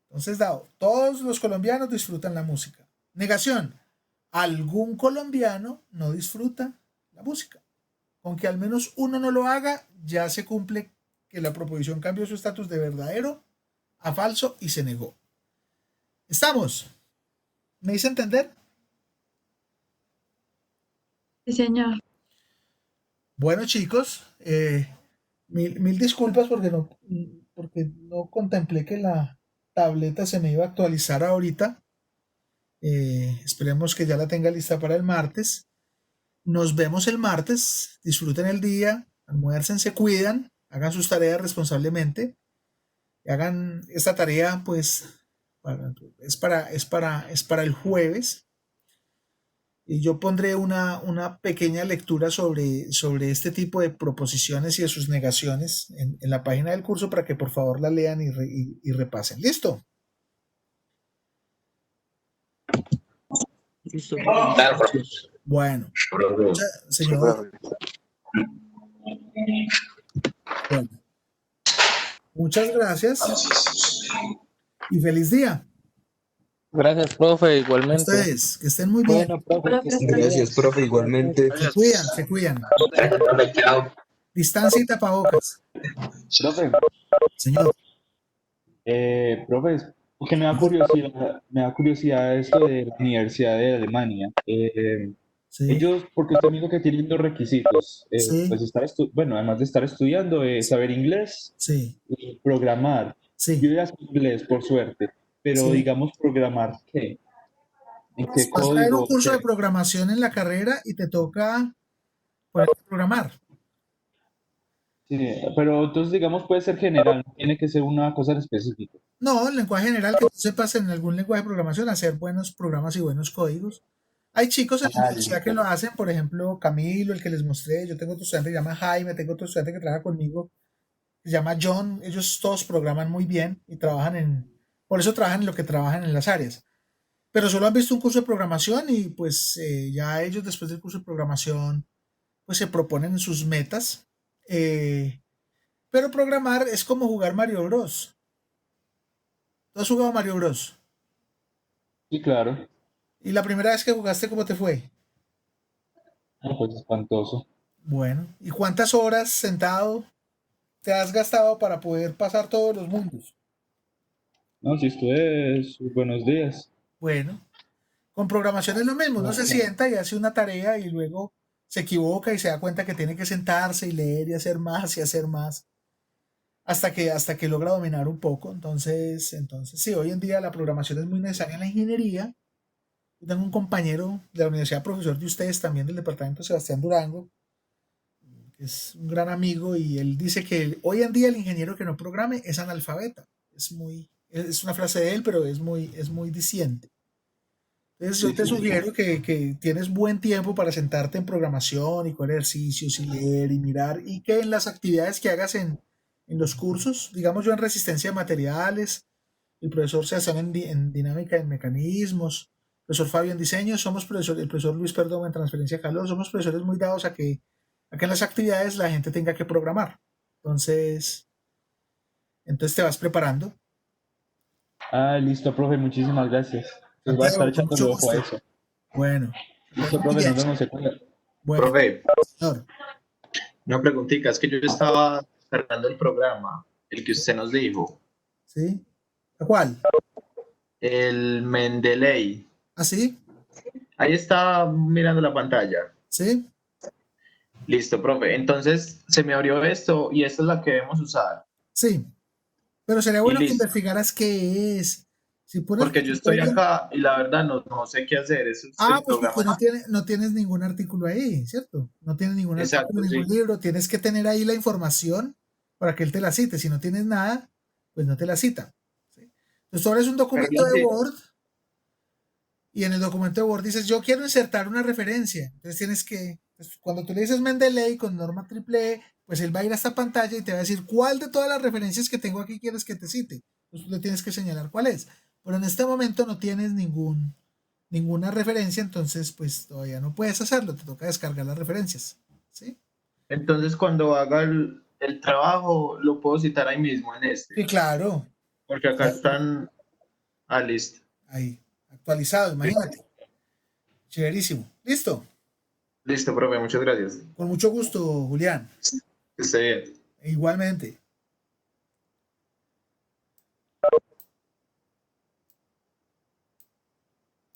Speaker 1: Entonces, dado, todos los colombianos disfrutan la música. Negación, algún colombiano no disfruta la música. Con que al menos uno no lo haga, ya se cumple que la proposición cambió su estatus de verdadero a falso y se negó. ¿Estamos? ¿Me hice entender?
Speaker 13: Sí, señor.
Speaker 1: Bueno, chicos, mil disculpas porque no contemplé que la tableta se me iba a actualizar ahorita. Esperemos que ya la tenga lista para el martes. Nos vemos el martes. Disfruten el día, almuercen, se cuidan, hagan sus tareas responsablemente. Hagan esta tarea, pues, es para el jueves. Y yo pondré una pequeña lectura sobre este tipo de proposiciones y de sus negaciones en la página del curso para que por favor la lean y repasen. ¿Listo?
Speaker 3: Listo.
Speaker 1: Bueno, señor. Bueno, muchas gracias y feliz día.
Speaker 8: Gracias, profe, igualmente.
Speaker 1: Ustedes, que estén muy bien.
Speaker 8: Bueno, profe, que estén bien.
Speaker 14: Gracias, profe, igualmente.
Speaker 1: Se cuidan, se cuidan.
Speaker 11: Gracias, profe, chao.
Speaker 1: Distancia y tapabocas.
Speaker 9: Profe,
Speaker 1: Señor.
Speaker 9: Profe, porque me da curiosidad esto de la Universidad de Alemania.
Speaker 1: Sí.
Speaker 9: Ellos, porque usted me dijo que tienen dos requisitos,
Speaker 1: Sí.
Speaker 9: pues bueno, además de estar estudiando, saber inglés
Speaker 1: Sí.
Speaker 9: y programar.
Speaker 1: Sí.
Speaker 9: Yo ya sé inglés, por suerte, pero
Speaker 1: Sí.
Speaker 9: digamos, ¿programar qué? ¿En qué
Speaker 1: Vas a ver un
Speaker 9: código?
Speaker 1: curso
Speaker 9: ¿Qué?
Speaker 1: de programación en la carrera y te toca programar.
Speaker 9: Sí, pero entonces, digamos, puede ser general, no tiene que ser una cosa en específico.
Speaker 1: No, el lenguaje general, que tú sepas en algún lenguaje de programación hacer buenos programas y buenos códigos. Hay chicos en la universidad que lo hacen, por ejemplo, Camilo, el que les mostré. Yo tengo otro estudiante que se llama Jaime, tengo otro estudiante que trabaja conmigo, que se llama John. Ellos todos programan muy bien y por eso trabajan en lo que trabajan en las áreas. Pero solo han visto un curso de programación y pues ya ellos después del curso de programación pues se proponen sus metas. Pero programar es como jugar Mario Bros. ¿Tú has jugado Mario Bros?
Speaker 9: Sí, claro.
Speaker 1: ¿Y la primera vez que jugaste, cómo te fue?
Speaker 9: No, pues espantoso.
Speaker 1: Bueno, ¿y cuántas horas sentado te has gastado para poder pasar todos los mundos?
Speaker 9: No, si estuve sus buenos días.
Speaker 1: Bueno, con programación es lo mismo. Uno se sienta y hace una tarea y luego se equivoca y se da cuenta que tiene que sentarse y leer y hacer más hasta que logra dominar un poco. Entonces, sí, hoy en día la programación es muy necesaria en la ingeniería. Yo tengo un compañero de la universidad, profesor de ustedes también del departamento, Sebastián Durango, que es un gran amigo, y él dice que hoy en día el ingeniero que no programe es analfabeta. Es una frase de él, pero es muy diciente. Entonces yo te sugiero que tienes buen tiempo para sentarte en programación y con ejercicios y leer y mirar, y que en las actividades que hagas en los cursos, digamos yo en resistencia de materiales, el profesor Sebastián en dinámica en mecanismos, el profesor Fabio en diseño, el profesor Luis Perdomo en transferencia de calor, somos profesores muy dados a que en las actividades la gente tenga que programar. Entonces te vas preparando.
Speaker 9: Ah, listo, profe, muchísimas gracias. Pues voy a estar
Speaker 1: Santiago, con
Speaker 9: echándole
Speaker 1: mucho
Speaker 9: ojo a
Speaker 1: gusto.
Speaker 9: eso.
Speaker 1: Bueno,
Speaker 9: Listo,
Speaker 1: muy
Speaker 9: profe,
Speaker 1: bien.
Speaker 9: nos vemos, se cuida.
Speaker 1: Bueno,
Speaker 5: Profe,
Speaker 1: señor.
Speaker 5: una preguntita, es que yo estaba cargando el programa, el que usted nos dijo,
Speaker 1: ¿Sí? ¿Cuál?
Speaker 5: el Mendeley.
Speaker 1: ¿Ah, sí?
Speaker 5: Ahí está mirando la pantalla.
Speaker 1: ¿Sí?
Speaker 5: Listo, profe. Entonces se me abrió esto y esta es la que debemos usar.
Speaker 1: Sí. Pero sería
Speaker 5: Y
Speaker 1: bueno que
Speaker 5: listo,
Speaker 1: investigaras qué es. Si pones
Speaker 5: porque yo estoy
Speaker 1: Wikipedia.
Speaker 5: acá y la verdad no sé qué hacer. Eso es el
Speaker 1: Pues
Speaker 5: programa.
Speaker 1: porque no tienes ningún artículo ahí, ¿cierto? No tienes ningún artículo,
Speaker 5: Exacto,
Speaker 1: ningún
Speaker 5: sí.
Speaker 1: libro. Tienes que tener ahí la información para que él te la cite. Si no tienes nada, pues no te la cita. ¿Sí? Entonces tú abres un
Speaker 5: Pero
Speaker 1: documento de Word y en el documento de Word dices, yo quiero insertar una referencia. Entonces pues, cuando tú le dices Mendeley con norma triple E, pues él va a ir a esta pantalla y te va a decir cuál de todas las referencias que tengo aquí quieres que te cite. Entonces tú le tienes que señalar cuál es. Pero en este momento no tienes ninguna referencia, entonces pues todavía no puedes hacerlo, te toca descargar las referencias. ¿Sí?
Speaker 5: Entonces cuando haga el trabajo lo puedo citar ahí mismo en este.
Speaker 1: Sí, claro.
Speaker 5: Porque acá están. Ah, listo.
Speaker 1: Ahí, actualizado, imagínate. Chéverísimo. ¿Listo?
Speaker 5: Listo, profe, muchas gracias.
Speaker 1: Con mucho gusto, Julián.
Speaker 5: Que esté bien.
Speaker 1: Igualmente.